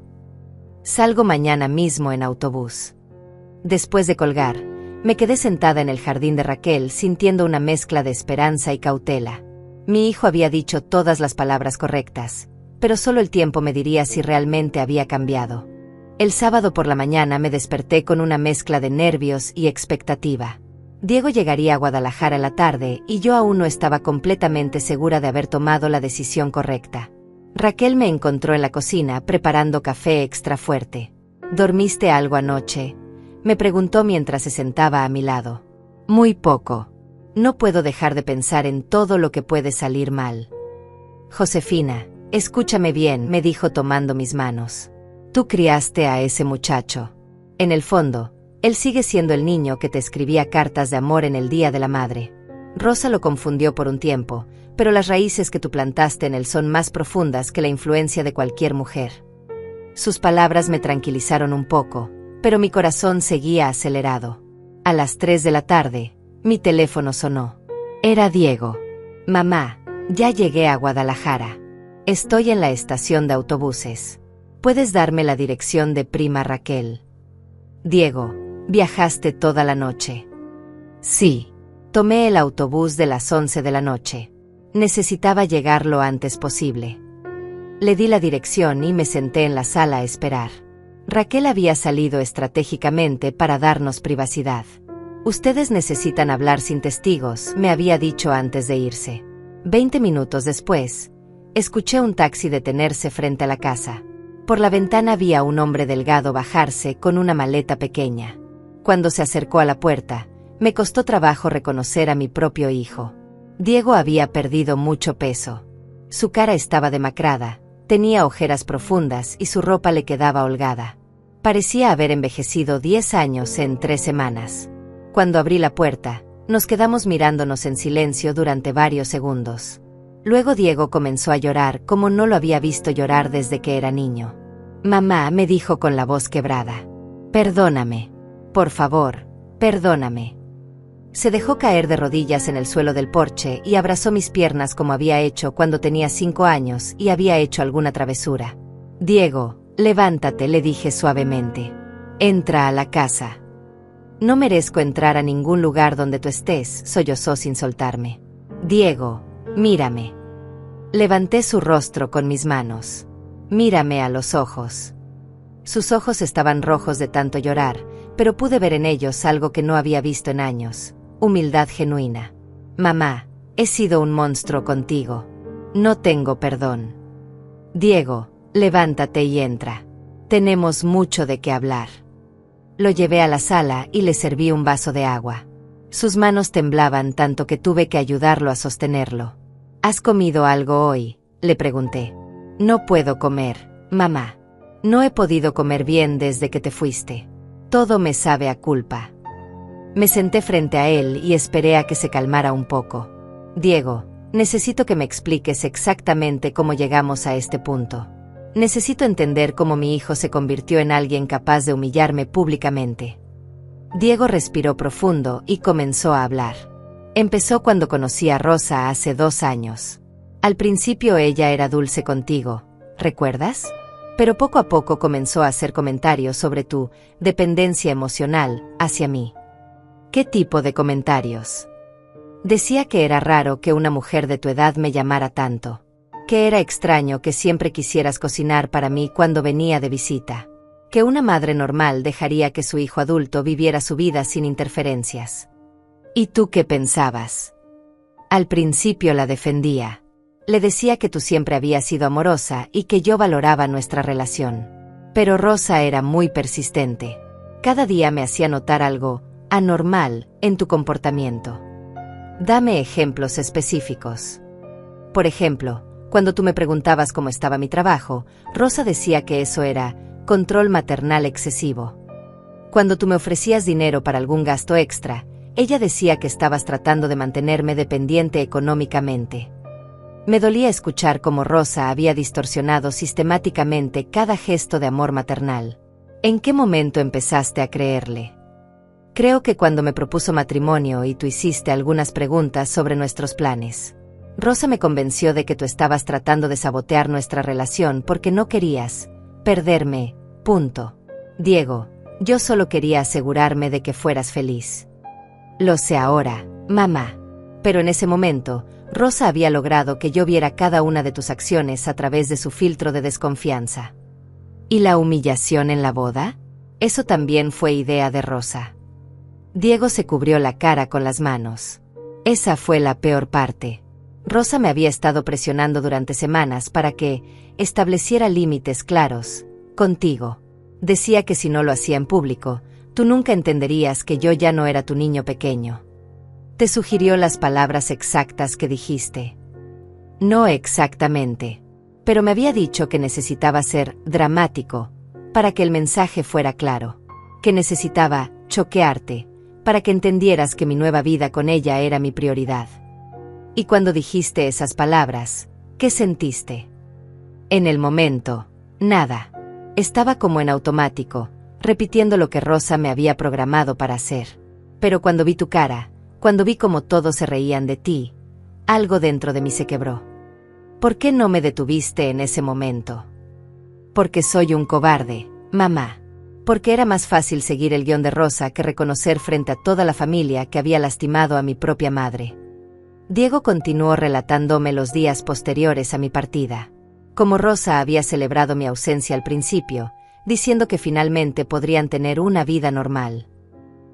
Speaker 1: Salgo mañana mismo en autobús. Después de colgar, me quedé sentada en el jardín de Raquel sintiendo una mezcla de esperanza y cautela. Mi hijo había dicho todas las palabras correctas, pero solo el tiempo me diría si realmente había cambiado. El sábado por la mañana me desperté con una mezcla de nervios y expectativa. Diego llegaría a Guadalajara en la tarde y yo aún no estaba completamente segura de haber tomado la decisión correcta. Raquel me encontró en la cocina preparando café extra fuerte. ¿Dormiste algo anoche?, me preguntó mientras se sentaba a mi lado. Muy poco. No puedo dejar de pensar en todo lo que puede salir mal. Josefina, escúchame bien, me dijo tomando mis manos. Tú criaste a ese muchacho. En el fondo, él sigue siendo el niño que te escribía cartas de amor en el Día de la Madre. Rosa lo confundió por un tiempo, pero las raíces que tú plantaste en él son más profundas que la influencia de cualquier mujer. Sus palabras me tranquilizaron un poco, pero mi corazón seguía acelerado. A las 3 de la tarde, mi teléfono sonó. Era Diego. Mamá, ya llegué a Guadalajara. Estoy en la estación de autobuses. ¿Puedes darme la dirección de prima Raquel? Diego, ¿viajaste toda la noche? Sí. Tomé el autobús de las 11 de la noche. Necesitaba llegar lo antes posible. Le di la dirección y me senté en la sala a esperar. Raquel había salido estratégicamente para darnos privacidad. Ustedes necesitan hablar sin testigos, me había dicho antes de irse. 20 minutos después, escuché un taxi detenerse frente a la casa. Por la ventana vi a un hombre delgado bajarse con una maleta pequeña. Cuando se acercó a la puerta, me costó trabajo reconocer a mi propio hijo. Diego había perdido mucho peso. Su cara estaba demacrada, Tenía ojeras profundas y su ropa le quedaba holgada. Parecía haber envejecido 10 años en 3 semanas. Cuando abrí la puerta, nos quedamos mirándonos en silencio durante varios segundos. Luego Diego comenzó a llorar como no lo había visto llorar desde que era niño. «Mamá», me dijo con la voz quebrada. «Perdóname. Por favor, perdóname». Se dejó caer de rodillas en el suelo del porche y abrazó mis piernas como había hecho cuando tenía 5 años y había hecho alguna travesura. «Diego, levántate», le dije suavemente. «Entra a la casa». «No merezco entrar a ningún lugar donde tú estés», sollozó sin soltarme. «Diego, mírame». Levanté su rostro con mis manos. «Mírame a los ojos». Sus ojos estaban rojos de tanto llorar, pero pude ver en ellos algo que no había visto en años: humildad genuina. «Mamá, he sido un monstruo contigo. No tengo perdón. Diego, levántate y entra. Tenemos mucho de qué hablar». Lo llevé a la sala y le serví un vaso de agua. Sus manos temblaban tanto que tuve que ayudarlo a sostenerlo. «¿Has comido algo hoy?», le pregunté. «No puedo comer, mamá. No he podido comer bien desde que te fuiste. Todo me sabe a culpa». Me senté frente a él y esperé a que se calmara un poco. «Diego, necesito que me expliques exactamente cómo llegamos a este punto. Necesito entender cómo mi hijo se convirtió en alguien capaz de humillarme públicamente». Diego respiró profundo y comenzó a hablar. «Empezó cuando conocí a Rosa hace 2 años. Al principio ella era dulce contigo, ¿recuerdas? Pero poco a poco comenzó a hacer comentarios sobre tu dependencia emocional hacia mí». «¿Qué tipo de comentarios?». «Decía que era raro que una mujer de tu edad me llamara tanto. Que era extraño que siempre quisieras cocinar para mí cuando venía de visita. Que una madre normal dejaría que su hijo adulto viviera su vida sin interferencias». «¿Y tú qué pensabas?». «Al principio la defendía. Le decía que tú siempre habías sido amorosa y que yo valoraba nuestra relación. Pero Rosa era muy persistente. Cada día me hacía notar algo anormal en tu comportamiento». «Dame ejemplos específicos». «Por ejemplo, cuando tú me preguntabas cómo estaba mi trabajo, Rosa decía que eso era control maternal excesivo. Cuando tú me ofrecías dinero para algún gasto extra, ella decía que estabas tratando de mantenerme dependiente económicamente». Me dolía escuchar cómo Rosa había distorsionado sistemáticamente cada gesto de amor maternal. «¿En qué momento empezaste a creerle?». «Creo que cuando me propuso matrimonio y tú hiciste algunas preguntas sobre nuestros planes. Rosa me convenció de que tú estabas tratando de sabotear nuestra relación porque no querías perderme, punto. Diego, yo solo quería asegurarme de que fueras feliz». «Lo sé ahora, mamá. Pero en ese momento, Rosa había logrado que yo viera cada una de tus acciones a través de su filtro de desconfianza». «¿Y la humillación en la boda? Eso también fue idea de Rosa». Diego se cubrió la cara con las manos. «Esa fue la peor parte. Rosa me había estado presionando durante semanas para que estableciera límites claros contigo. Decía que si no lo hacía en público, tú nunca entenderías que yo ya no era tu niño pequeño. Te sugirió las palabras exactas que dijiste». «No exactamente. Pero me había dicho que necesitaba ser dramático para que el mensaje fuera claro. Que necesitaba choquearte para que entendieras que mi nueva vida con ella era mi prioridad». «Y cuando dijiste esas palabras, ¿qué sentiste?». «En el momento, nada. Estaba como en automático, repitiendo lo que Rosa me había programado para hacer. Pero cuando vi tu cara, cuando vi cómo todos se reían de ti, algo dentro de mí se quebró». «¿Por qué no me detuviste en ese momento?». «Porque soy un cobarde, mamá. Porque era más fácil seguir el guión de Rosa que reconocer frente a toda la familia que había lastimado a mi propia madre». Diego continuó relatándome los días posteriores a mi partida. Cómo Rosa había celebrado mi ausencia al principio, diciendo que finalmente podrían tener una vida normal.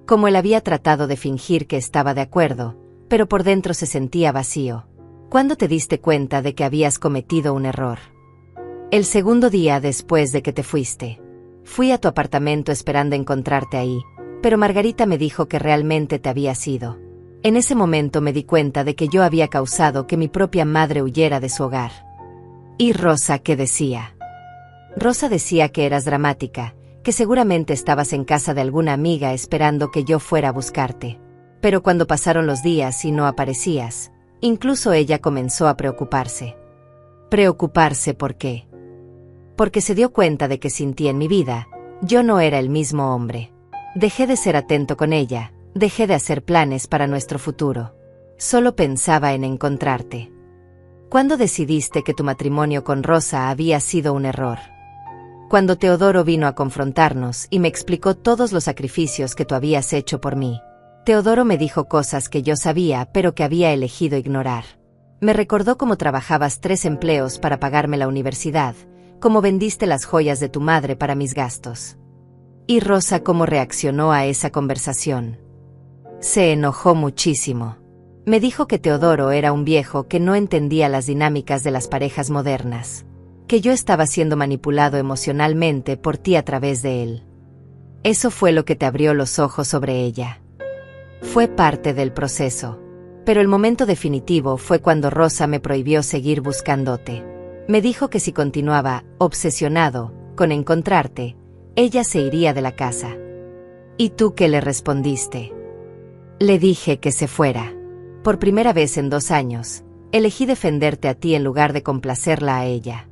Speaker 1: Cómo él había tratado de fingir que estaba de acuerdo, pero por dentro se sentía vacío. «¿Cuándo te diste cuenta de que habías cometido un error?». «El segundo día después de que te fuiste. Fui a tu apartamento esperando encontrarte ahí, pero Margarita me dijo que realmente te habías ido. En ese momento me di cuenta de que yo había causado que mi propia madre huyera de su hogar. ¿Y Rosa qué decía? Rosa decía que eras dramática, que seguramente estabas en casa de alguna amiga esperando que yo fuera a buscarte. Pero cuando pasaron los días y no aparecías, incluso ella comenzó a preocuparse. ¿Preocuparse por qué? Porque se dio cuenta de que sin ti en mi vida, yo no era el mismo hombre. Dejé de ser atento con ella, dejé de hacer planes para nuestro futuro. Solo pensaba en encontrarte. ¿Cuándo decidiste que tu matrimonio con Rosa había sido un error? Cuando Teodoro vino a confrontarnos y me explicó todos los sacrificios que tú habías hecho por mí. Teodoro me dijo cosas que yo sabía pero que había elegido ignorar. Me recordó cómo trabajabas 3 empleos para pagarme la universidad, cómo vendiste las joyas de tu madre para mis gastos. ¿Y Rosa cómo reaccionó a esa conversación? Se enojó muchísimo. Me dijo que Teodoro era un viejo que no entendía las dinámicas de las parejas modernas, que yo estaba siendo manipulado emocionalmente por ti a través de él. Eso fue lo que te abrió los ojos sobre ella. Fue parte del proceso. Pero el momento definitivo fue cuando Rosa me prohibió seguir buscándote. Me dijo que si continuaba, obsesionado, con encontrarte, ella se iría de la casa. ¿Y tú qué le respondiste? Le dije que se fuera. Por primera vez en 2 años, elegí defenderte a ti en lugar de complacerla a ella.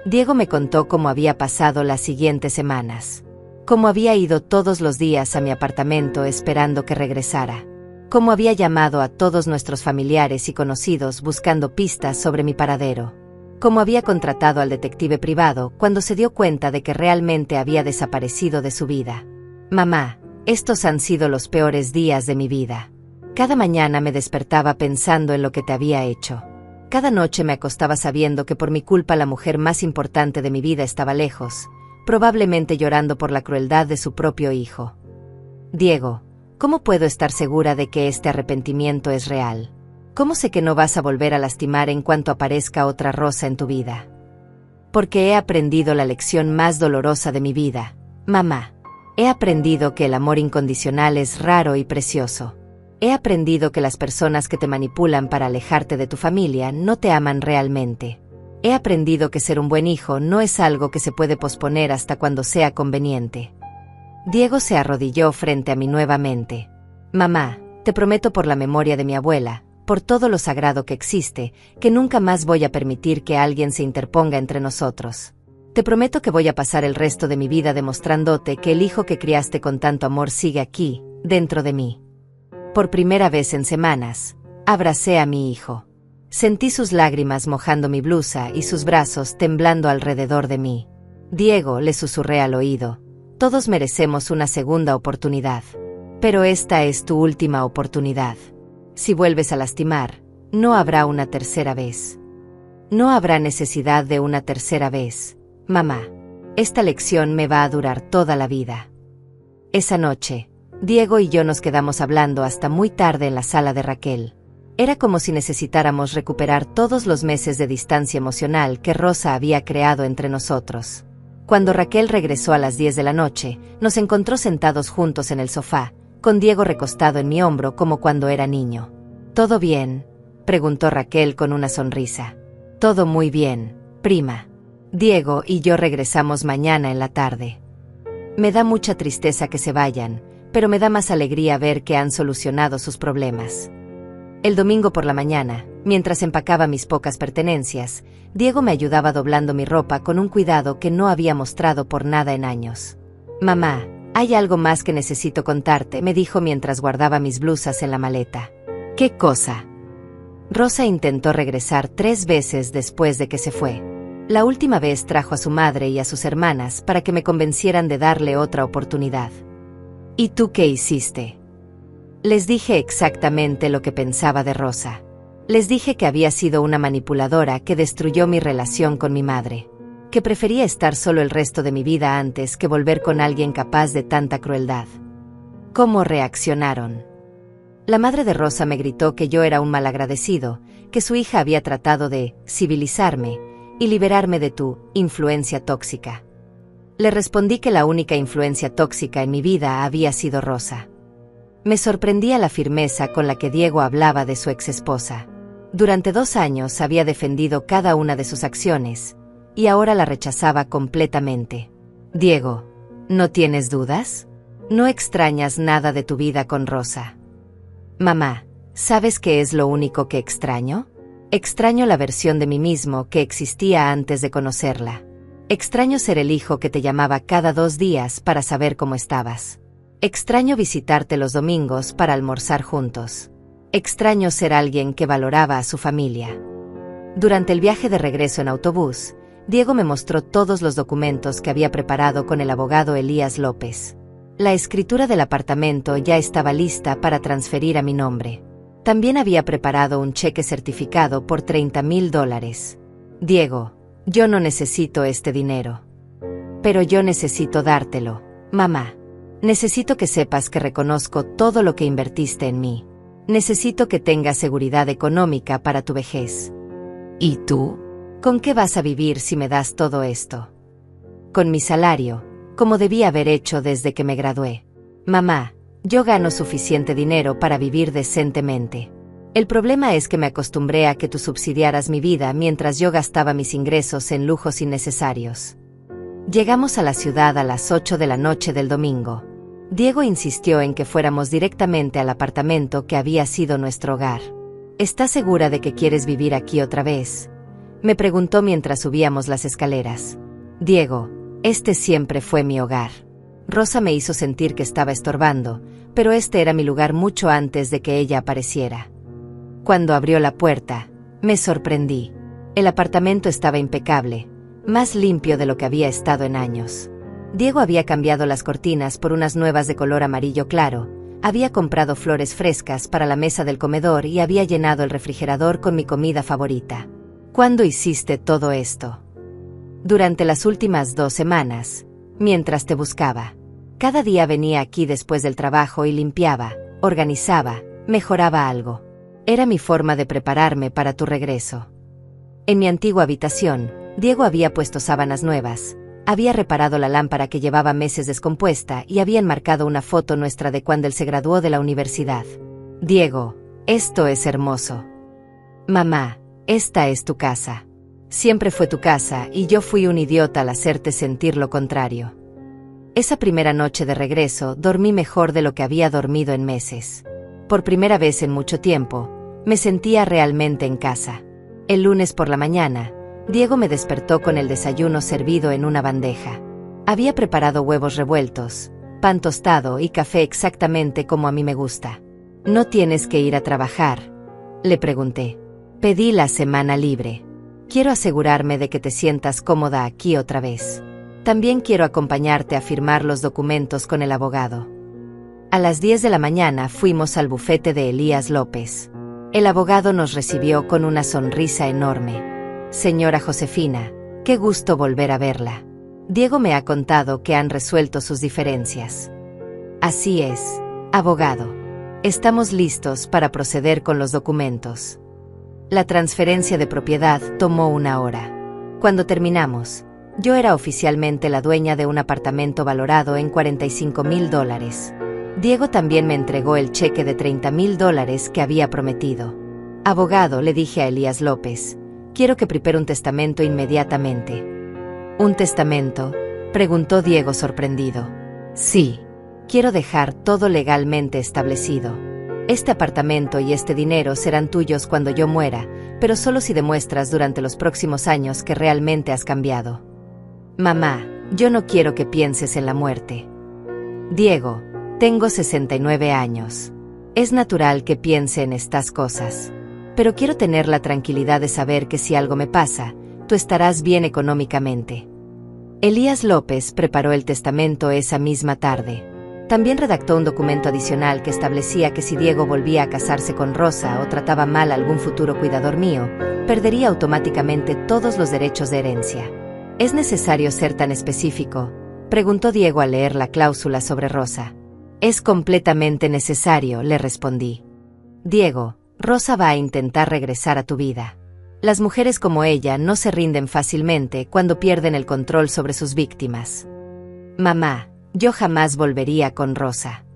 Speaker 1: Diego me contó cómo había pasado las siguientes semanas. Cómo había ido todos los días a mi apartamento esperando que regresara. Cómo había llamado a todos nuestros familiares y conocidos buscando pistas sobre mi paradero. Cómo había contratado al detective privado cuando se dio cuenta de que realmente había desaparecido de su vida. Mamá, estos han sido los peores días de mi vida. Cada mañana me despertaba pensando en lo que te había hecho. Cada noche me acostaba sabiendo que por mi culpa la mujer más importante de mi vida estaba lejos, probablemente llorando por la crueldad de su propio hijo. Diego, ¿cómo puedo estar segura de que este arrepentimiento es real? ¿Cómo sé que no vas a volver a lastimar en cuanto aparezca otra Rosa en tu vida? Porque he aprendido la lección más dolorosa de mi vida, mamá. He aprendido que el amor incondicional es raro y precioso. He aprendido que las personas que te manipulan para alejarte de tu familia no te aman realmente. He aprendido que ser un buen hijo no es algo que se puede posponer hasta cuando sea conveniente. Diego se arrodilló frente a mí nuevamente. Mamá, te prometo por la memoria de mi abuela, por todo lo sagrado que existe, que nunca más voy a permitir que alguien se interponga entre nosotros. Te prometo que voy a pasar el resto de mi vida demostrándote que el hijo que criaste con tanto amor sigue aquí, dentro de mí. Por primera vez en semanas, abracé a mi hijo. Sentí sus lágrimas mojando mi blusa y sus brazos temblando alrededor de mí. Diego, le susurré al oído, todos merecemos una segunda oportunidad. Pero esta es tu última oportunidad. Si vuelves a lastimar, no habrá una tercera vez. No habrá necesidad de una tercera vez, mamá. Esta lección me va a durar toda la vida. Esa noche, Diego y yo nos quedamos hablando hasta muy tarde en la sala de Raquel. Era como si necesitáramos recuperar todos los meses de distancia emocional que Rosa había creado entre nosotros. Cuando Raquel regresó a las 10 de la noche, nos encontró sentados juntos en el sofá, con Diego recostado en mi hombro como cuando era niño. ¿Todo bien?, preguntó Raquel con una sonrisa. Todo muy bien, prima. Diego y yo regresamos mañana en la tarde. Me da mucha tristeza que se vayan, pero me da más alegría ver que han solucionado sus problemas. El domingo por la mañana, mientras empacaba mis pocas pertenencias, Diego me ayudaba doblando mi ropa con un cuidado que no había mostrado por nada en años. Mamá, hay algo más que necesito contarte, me dijo mientras guardaba mis blusas en la maleta. ¿Qué cosa? Rosa intentó regresar 3 veces después de que se fue. La última vez trajo a su madre y a sus hermanas para que me convencieran de darle otra oportunidad. ¿Y tú qué hiciste? Les dije exactamente lo que pensaba de Rosa. Les dije que había sido una manipuladora que destruyó mi relación con mi madre. Que prefería estar solo el resto de mi vida antes que volver con alguien capaz de tanta crueldad. ¿Cómo reaccionaron? La madre de Rosa me gritó que yo era un malagradecido, que su hija había tratado de civilizarme y liberarme de tu influencia tóxica. Le respondí que la única influencia tóxica en mi vida había sido Rosa. Me sorprendía la firmeza con la que Diego hablaba de su exesposa. Durante 2 años había defendido cada una de sus acciones, y ahora la rechazaba completamente. Diego, ¿no tienes dudas? ¿No extrañas nada de tu vida con Rosa? Mamá, ¿sabes qué es lo único que extraño? Extraño la versión de mí mismo que existía antes de conocerla. Extraño ser el hijo que te llamaba cada 2 días para saber cómo estabas. Extraño visitarte los domingos para almorzar juntos. Extraño ser alguien que valoraba a su familia. Durante el viaje de regreso en autobús, Diego me mostró todos los documentos que había preparado con el abogado Elías López. La escritura del apartamento ya estaba lista para transferir a mi nombre. También había preparado un cheque certificado por $30,000. Diego, yo no necesito este dinero. Pero yo necesito dártelo, mamá. Necesito que sepas que reconozco todo lo que invertiste en mí. Necesito que tengas seguridad económica para tu vejez. ¿Y tú? ¿Con qué vas a vivir si me das todo esto? Con mi salario, como debía haber hecho desde que me gradué. Mamá, yo gano suficiente dinero para vivir decentemente. El problema es que me acostumbré a que tú subsidiaras mi vida mientras yo gastaba mis ingresos en lujos innecesarios. Llegamos a la ciudad a las 8 de la noche del domingo. Diego insistió en que fuéramos directamente al apartamento que había sido nuestro hogar. ¿Estás segura de que quieres vivir aquí otra vez?, me preguntó mientras subíamos las escaleras. Diego, este siempre fue mi hogar. Rosa me hizo sentir que estaba estorbando, pero este era mi lugar mucho antes de que ella apareciera. Cuando abrió la puerta, me sorprendí. El apartamento estaba impecable, más limpio de lo que había estado en años. Diego había cambiado las cortinas por unas nuevas de color amarillo claro, había comprado flores frescas para la mesa del comedor y había llenado el refrigerador con mi comida favorita. ¿Cuándo hiciste todo esto? Durante las últimas 2 semanas, mientras te buscaba. Cada día venía aquí después del trabajo y limpiaba, organizaba, mejoraba algo. Era mi forma de prepararme para tu regreso. En mi antigua habitación, Diego había puesto sábanas nuevas, había reparado la lámpara que llevaba meses descompuesta y había enmarcado una foto nuestra de cuando él se graduó de la universidad. Diego, esto es hermoso. Mamá, esta es tu casa. Siempre fue tu casa y yo fui un idiota al hacerte sentir lo contrario. Esa primera noche de regreso dormí mejor de lo que había dormido en meses. Por primera vez en mucho tiempo, me sentía realmente en casa. El lunes por la mañana, Diego me despertó con el desayuno servido en una bandeja. Había preparado huevos revueltos, pan tostado y café exactamente como a mí me gusta. ¿No tienes que ir a trabajar?, le pregunté. Pedí la semana libre. Quiero asegurarme de que te sientas cómoda aquí otra vez. También quiero acompañarte a firmar los documentos con el abogado. A las 10 de la mañana fuimos al bufete de Elías López. El abogado nos recibió con una sonrisa enorme. Señora Josefina, qué gusto volver a verla. Diego me ha contado que han resuelto sus diferencias. Así es, abogado. Estamos listos para proceder con los documentos. La transferencia de propiedad tomó 1 hora. Cuando terminamos, yo era oficialmente la dueña de un apartamento valorado en $45,000. Diego también me entregó el cheque de $30,000 que había prometido. Abogado, le dije a Elías López, quiero que prepare un testamento inmediatamente. ¿Un testamento?, preguntó Diego sorprendido. Sí, quiero dejar todo legalmente establecido. Este apartamento y este dinero serán tuyos cuando yo muera, pero solo si demuestras durante los próximos años que realmente has cambiado. Mamá, yo no quiero que pienses en la muerte. Diego, tengo 69 años. Es natural que piense en estas cosas. Pero quiero tener la tranquilidad de saber que si algo me pasa, tú estarás bien económicamente. Elías López preparó el testamento esa misma tarde. También redactó un documento adicional que establecía que si Diego volvía a casarse con Rosa o trataba mal a algún futuro cuidador mío, perdería automáticamente todos los derechos de herencia. ¿Es necesario ser tan específico?, preguntó Diego al leer la cláusula sobre Rosa. Es completamente necesario, le respondí. Diego, Rosa va a intentar regresar a tu vida. Las mujeres como ella no se rinden fácilmente cuando pierden el control sobre sus víctimas. Mamá, yo jamás volvería con Rosa.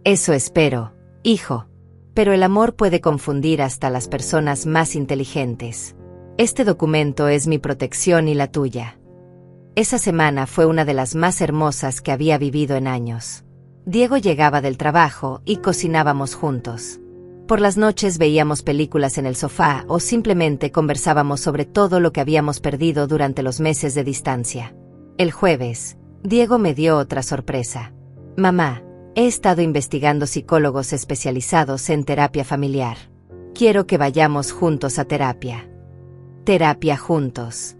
Speaker 1: Eso espero, hijo. Pero el amor puede confundir hasta las personas más inteligentes. Este documento es mi protección y la tuya. Esa semana fue una de las más hermosas que había vivido en años. Diego llegaba del trabajo y cocinábamos juntos. Por las noches veíamos películas en el sofá o simplemente conversábamos sobre todo lo que habíamos perdido durante los meses de distancia. El jueves, Diego me dio otra sorpresa. Mamá, he estado investigando psicólogos especializados en terapia familiar. Quiero que vayamos juntos a terapia. ¿Terapia juntos?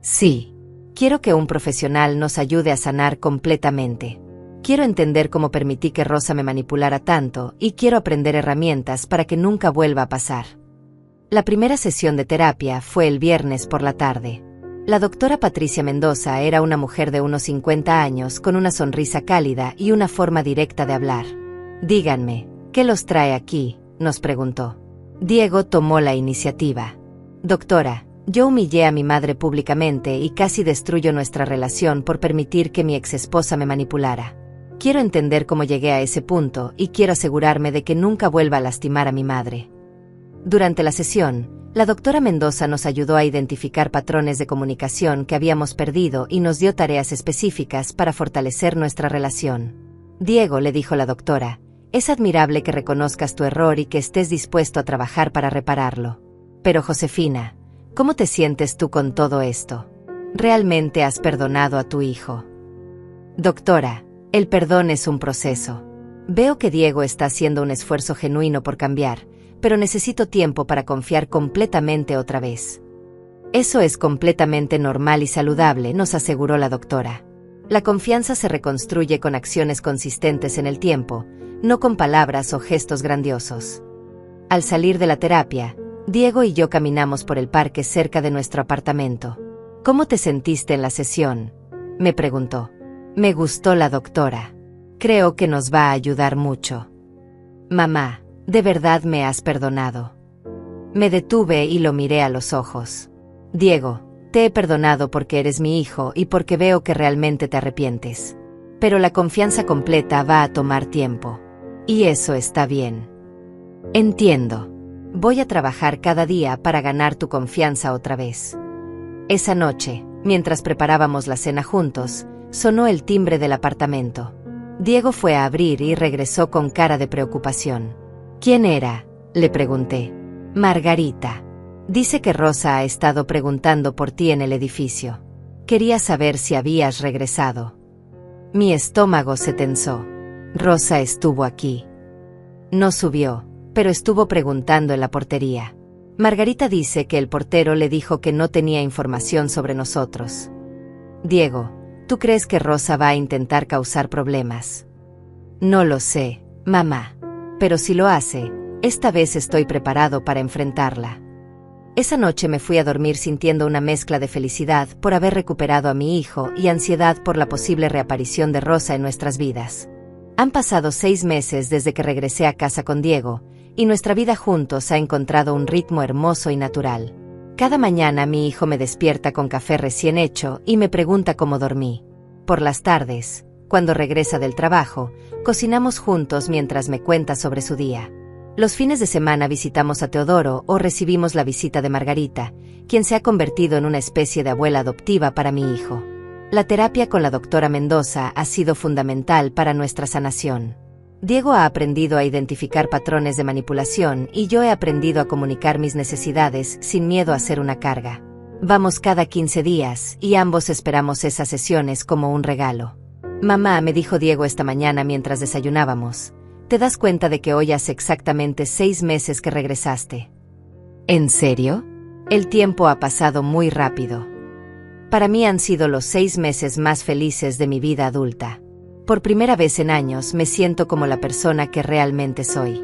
Speaker 1: Sí. Quiero que un profesional nos ayude a sanar completamente. Quiero entender cómo permití que Rosa me manipulara tanto y quiero aprender herramientas para que nunca vuelva a pasar. La primera sesión de terapia fue el viernes por la tarde. La doctora Patricia Mendoza era una mujer de unos 50 años con una sonrisa cálida y una forma directa de hablar. Díganme, ¿qué los trae aquí?, nos preguntó. Diego tomó la iniciativa. Doctora, yo humillé a mi madre públicamente y casi destruyo nuestra relación por permitir que mi exesposa me manipulara. Quiero entender cómo llegué a ese punto y quiero asegurarme de que nunca vuelva a lastimar a mi madre. Durante la sesión, la doctora Mendoza nos ayudó a identificar patrones de comunicación que habíamos perdido y nos dio tareas específicas para fortalecer nuestra relación. Diego, le dijo la doctora, es admirable que reconozcas tu error y que estés dispuesto a trabajar para repararlo. Pero Josefina, ¿cómo te sientes tú con todo esto? ¿Realmente has perdonado a tu hijo? Doctora, el perdón es un proceso. Veo que Diego está haciendo un esfuerzo genuino por cambiar, pero necesito tiempo para confiar completamente otra vez. Eso es completamente normal y saludable, nos aseguró la doctora. La confianza se reconstruye con acciones consistentes en el tiempo, no con palabras o gestos grandiosos. Al salir de la terapia, Diego y yo caminamos por el parque cerca de nuestro apartamento. ¿Cómo te sentiste en la sesión?, me preguntó. Me gustó la doctora. Creo que nos va a ayudar mucho. Mamá, ¿de verdad me has perdonado? Me detuve y lo miré a los ojos. Diego, te he perdonado porque eres mi hijo y porque veo que realmente te arrepientes. Pero la confianza completa va a tomar tiempo. Y eso está bien. Entiendo. Voy a trabajar cada día para ganar tu confianza otra vez. Esa noche, mientras preparábamos la cena juntos, sonó el timbre del apartamento. Diego fue a abrir y regresó con cara de preocupación. ¿Quién era?, le pregunté. Margarita. Dice que Rosa ha estado preguntando por ti en el edificio. Quería saber si habías regresado. Mi estómago se tensó. Rosa estuvo aquí. No subió, pero estuvo preguntando en la portería. Margarita dice que el portero le dijo que no tenía información sobre nosotros. Diego, ¿tú crees que Rosa va a intentar causar problemas? No lo sé, mamá. Pero si lo hace, esta vez estoy preparado para enfrentarla. Esa noche me fui a dormir sintiendo una mezcla de felicidad por haber recuperado a mi hijo y ansiedad por la posible reaparición de Rosa en nuestras vidas. Han pasado 6 meses desde que regresé a casa con Diego, y nuestra vida juntos ha encontrado un ritmo hermoso y natural. Cada mañana mi hijo me despierta con café recién hecho y me pregunta cómo dormí. Por las tardes, cuando regresa del trabajo, cocinamos juntos mientras me cuenta sobre su día. Los fines de semana visitamos a Teodoro o recibimos la visita de Margarita, quien se ha convertido en una especie de abuela adoptiva para mi hijo. La terapia con la doctora Mendoza ha sido fundamental para nuestra sanación. Diego ha aprendido a identificar patrones de manipulación y yo he aprendido a comunicar mis necesidades sin miedo a ser una carga. Vamos cada 15 días y ambos esperamos esas sesiones como un regalo. Mamá, me dijo Diego esta mañana mientras desayunábamos, ¿te das cuenta de que hoy hace exactamente 6 meses que regresaste? ¿En serio? El tiempo ha pasado muy rápido. Para mí han sido los 6 meses más felices de mi vida adulta. Por primera vez en años me siento como la persona que realmente soy.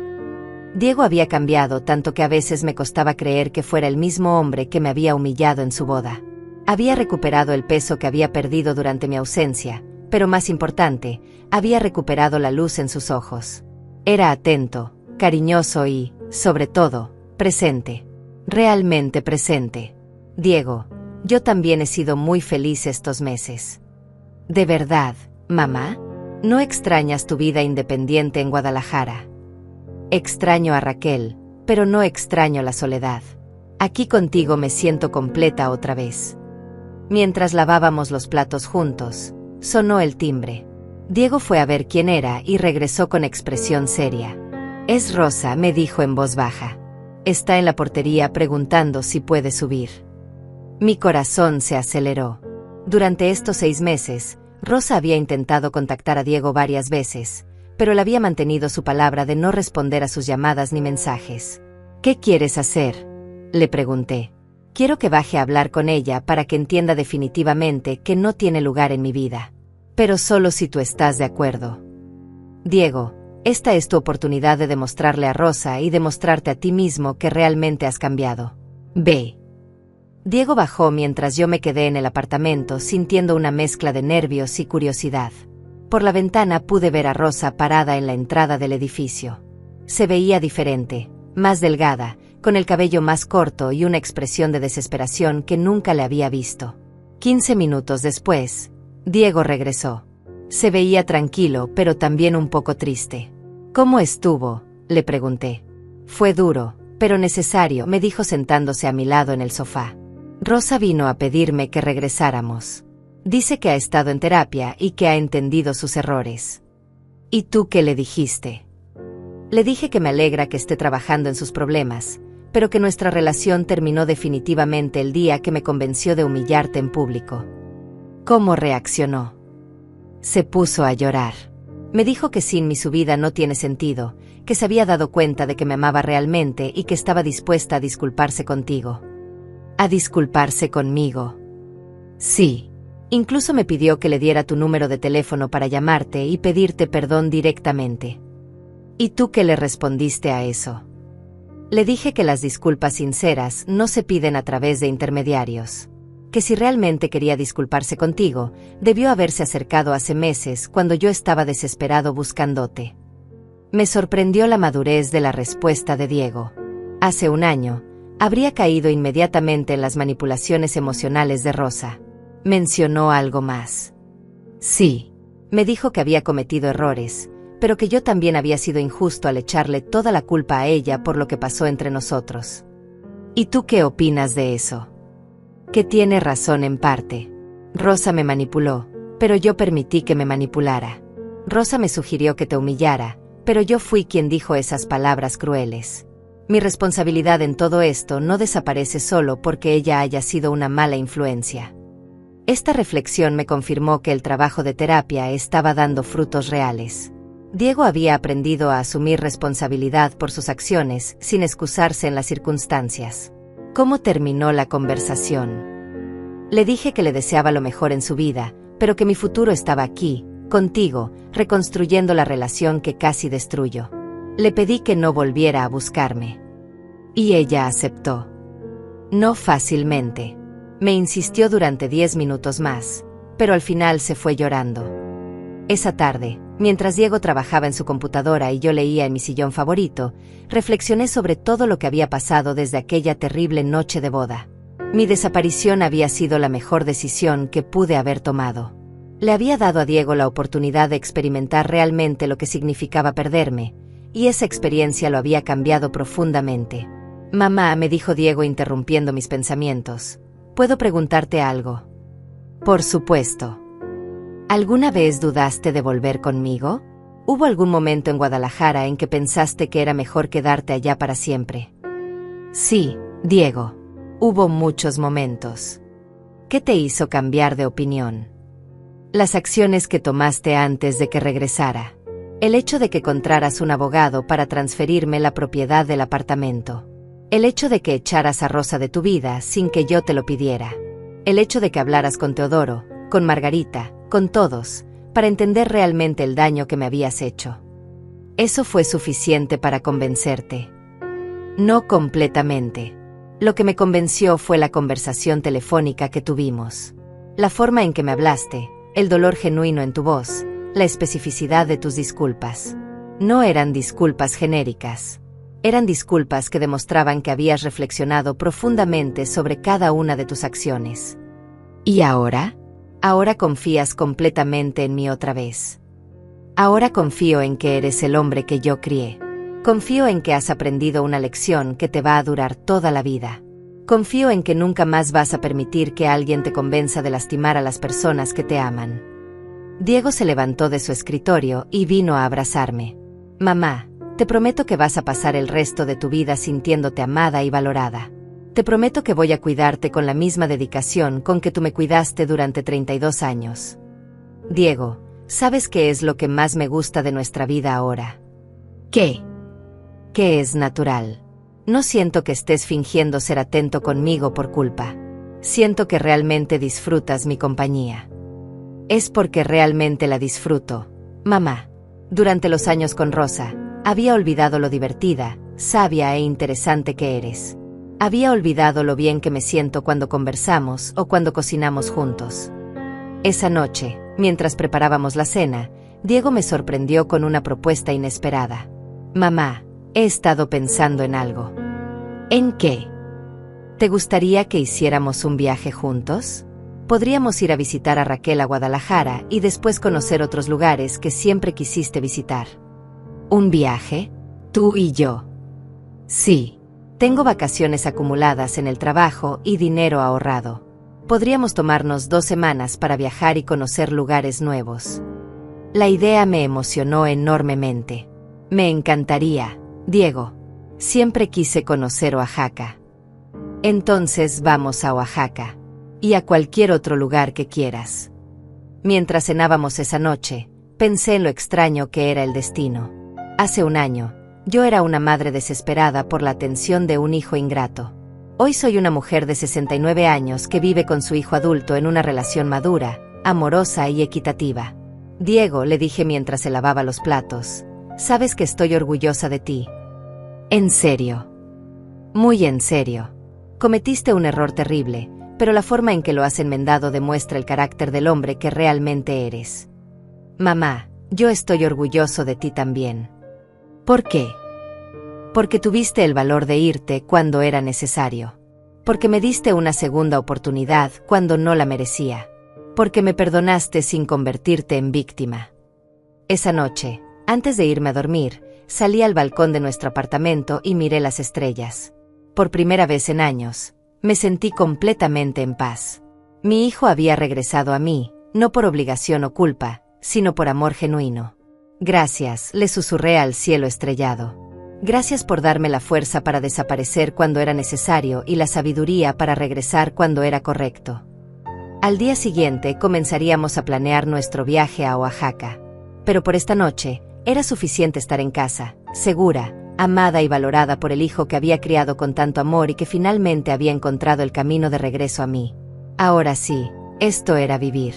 Speaker 1: Diego había cambiado tanto que a veces me costaba creer que fuera el mismo hombre que me había humillado en su boda. Había recuperado el peso que había perdido durante mi ausencia, pero más importante, había recuperado la luz en sus ojos. Era atento, cariñoso y, sobre todo, presente. Realmente presente. Diego, yo también he sido muy feliz estos meses. ¿De verdad, mamá? ¿No extrañas tu vida independiente en Guadalajara? Extraño a Raquel, pero no extraño la soledad. Aquí contigo me siento completa otra vez. Mientras lavábamos los platos juntos, sonó el timbre. Diego fue a ver quién era y regresó con expresión seria. «Es Rosa», me dijo en voz baja. «Está en la portería preguntando si puede subir». Mi corazón se aceleró. Durante estos 6 meses, Rosa había intentado contactar a Diego varias veces, pero él había mantenido su palabra de no responder a sus llamadas ni mensajes. «¿Qué quieres hacer?», le pregunté. «Quiero que baje a hablar con ella para que entienda definitivamente que no tiene lugar en mi vida. Pero solo si tú estás de acuerdo. Diego, esta es tu oportunidad de demostrarle a Rosa y demostrarte a ti mismo que realmente has cambiado. Ve». Diego bajó mientras yo me quedé en el apartamento sintiendo una mezcla de nervios y curiosidad. Por la ventana pude ver a Rosa parada en la entrada del edificio. Se veía diferente, más delgada, con el cabello más corto y una expresión de desesperación que nunca le había visto. 15 minutos después, Diego regresó. Se veía tranquilo, pero también un poco triste. «¿Cómo estuvo?», le pregunté. «Fue duro, pero necesario», me dijo sentándose a mi lado en el sofá. «Rosa vino a pedirme que regresáramos. Dice que ha estado en terapia y que ha entendido sus errores». «¿Y tú qué le dijiste?». Le dije que me alegra que esté trabajando en sus problemas, pero que nuestra relación terminó definitivamente el día que me convenció de humillarte en público. ¿Cómo reaccionó? Se puso a llorar. Me dijo que sin mí su vida no tiene sentido, que se había dado cuenta de que me amaba realmente y que estaba dispuesta a disculparse contigo. ¿A disculparse conmigo? Sí. Incluso me pidió que le diera tu número de teléfono para llamarte y pedirte perdón directamente. ¿Y tú qué le respondiste a eso? Le dije que las disculpas sinceras no se piden a través de intermediarios. Que si realmente quería disculparse contigo, debió haberse acercado hace meses cuando yo estaba desesperado buscándote. Me sorprendió la madurez de la respuesta de Diego. Hace un año, habría caído inmediatamente en las manipulaciones emocionales de Rosa. ¿Mencionó algo más? Sí. Me dijo que había cometido errores, pero que yo también había sido injusto al echarle toda la culpa a ella por lo que pasó entre nosotros. ¿Y tú qué opinas de eso? Que tiene razón en parte. Rosa me manipuló, pero yo permití que me manipulara. Rosa me sugirió que te humillara, pero yo fui quien dijo esas palabras crueles. Mi responsabilidad en todo esto no desaparece solo porque ella haya sido una mala influencia. Esta reflexión me confirmó que el trabajo de terapia estaba dando frutos reales. Diego había aprendido a asumir responsabilidad por sus acciones sin excusarse en las circunstancias. ¿Cómo terminó la conversación? Le dije que le deseaba lo mejor en su vida, pero que mi futuro estaba aquí, contigo, reconstruyendo la relación que casi destruyó. Le pedí que no volviera a buscarme. Y ella aceptó. No fácilmente. Me insistió durante 10 minutos más, pero al final se fue llorando. Esa tarde, mientras Diego trabajaba en su computadora y yo leía en mi sillón favorito, reflexioné sobre todo lo que había pasado desde aquella terrible noche de boda. Mi desaparición había sido la mejor decisión que pude haber tomado. Le había dado a Diego la oportunidad de experimentar realmente lo que significaba perderme, y esa experiencia lo había cambiado profundamente. «Mamá», me dijo Diego interrumpiendo mis pensamientos, ¿puedo preguntarte algo? Por supuesto. ¿Alguna vez dudaste de volver conmigo? ¿Hubo algún momento en Guadalajara en que pensaste que era mejor quedarte allá para siempre? Sí, Diego. Hubo muchos momentos. ¿Qué te hizo cambiar de opinión? Las acciones que tomaste antes de que regresara. El hecho de que encontraras un abogado para transferirme la propiedad del apartamento. El hecho de que echaras a Rosa de tu vida sin que yo te lo pidiera. El hecho de que hablaras con Teodoro, con Margarita, con todos, para entender realmente el daño que me habías hecho. ¿Eso fue suficiente para convencerte? No completamente. Lo que me convenció fue la conversación telefónica que tuvimos. La forma en que me hablaste, el dolor genuino en tu voz, la especificidad de tus disculpas. No eran disculpas genéricas. Eran disculpas que demostraban que habías reflexionado profundamente sobre cada una de tus acciones. ¿Y ahora? Ahora confías completamente en mí otra vez. Ahora confío en que eres el hombre que yo crié. Confío en que has aprendido una lección que te va a durar toda la vida. Confío en que nunca más vas a permitir que alguien te convenza de lastimar a las personas que te aman. Diego se levantó de su escritorio y vino a abrazarme. Mamá, te prometo que vas a pasar el resto de tu vida sintiéndote amada y valorada. Te prometo que voy a cuidarte con la misma dedicación con que tú me cuidaste durante 32 años. Diego, ¿sabes qué es lo que más me gusta de nuestra vida ahora?
Speaker 2: ¿Qué?
Speaker 1: Que es natural. No siento que estés fingiendo ser atento conmigo por culpa. Siento que realmente disfrutas mi compañía. Es porque realmente la disfruto, mamá. Durante los años con Rosa, había olvidado lo divertida, sabia e interesante que eres. Había olvidado lo bien que me siento cuando conversamos o cuando cocinamos juntos. Esa noche, mientras preparábamos la cena, Diego me sorprendió con una propuesta inesperada. Mamá, he estado pensando en algo.
Speaker 2: ¿En qué?
Speaker 1: ¿Te gustaría que hiciéramos un viaje juntos? Podríamos ir a visitar a Raquel a Guadalajara y después conocer otros lugares que siempre quisiste visitar.
Speaker 2: ¿Un viaje? ¿Tú y yo?
Speaker 1: Sí. Tengo vacaciones acumuladas en el trabajo y dinero ahorrado. Podríamos tomarnos 2 semanas para viajar y conocer lugares nuevos. La idea me emocionó enormemente. Me encantaría, Diego. Siempre quise conocer Oaxaca. Entonces vamos a Oaxaca. Y a cualquier otro lugar que quieras. Mientras cenábamos esa noche, pensé en lo extraño que era el destino. Hace un año, yo era una madre desesperada por la atención de un hijo ingrato. Hoy soy una mujer de 69 años que vive con su hijo adulto en una relación madura, amorosa y equitativa. Diego, le dije mientras se lavaba los platos, sabes que estoy orgullosa de ti.
Speaker 2: ¿En serio?
Speaker 1: Muy en serio. Cometiste un error terrible, pero la forma en que lo has enmendado demuestra el carácter del hombre que realmente eres. Mamá, yo estoy orgulloso de ti también.
Speaker 2: ¿Por qué?
Speaker 1: Porque tuviste el valor de irte cuando era necesario. Porque me diste una segunda oportunidad cuando no la merecía. Porque me perdonaste sin convertirte en víctima. Esa noche, antes de irme a dormir, salí al balcón de nuestro apartamento y miré las estrellas. Por primera vez en años, me sentí completamente en paz. Mi hijo había regresado a mí, no por obligación o culpa, sino por amor genuino. Gracias, le susurré al cielo estrellado. Gracias por darme la fuerza para desaparecer cuando era necesario y la sabiduría para regresar cuando era correcto. Al día siguiente comenzaríamos a planear nuestro viaje a Oaxaca. Pero por esta noche, era suficiente estar en casa, segura, amada y valorada por el hijo que había criado con tanto amor y que finalmente había encontrado el camino de regreso a mí. Ahora sí, esto era vivir.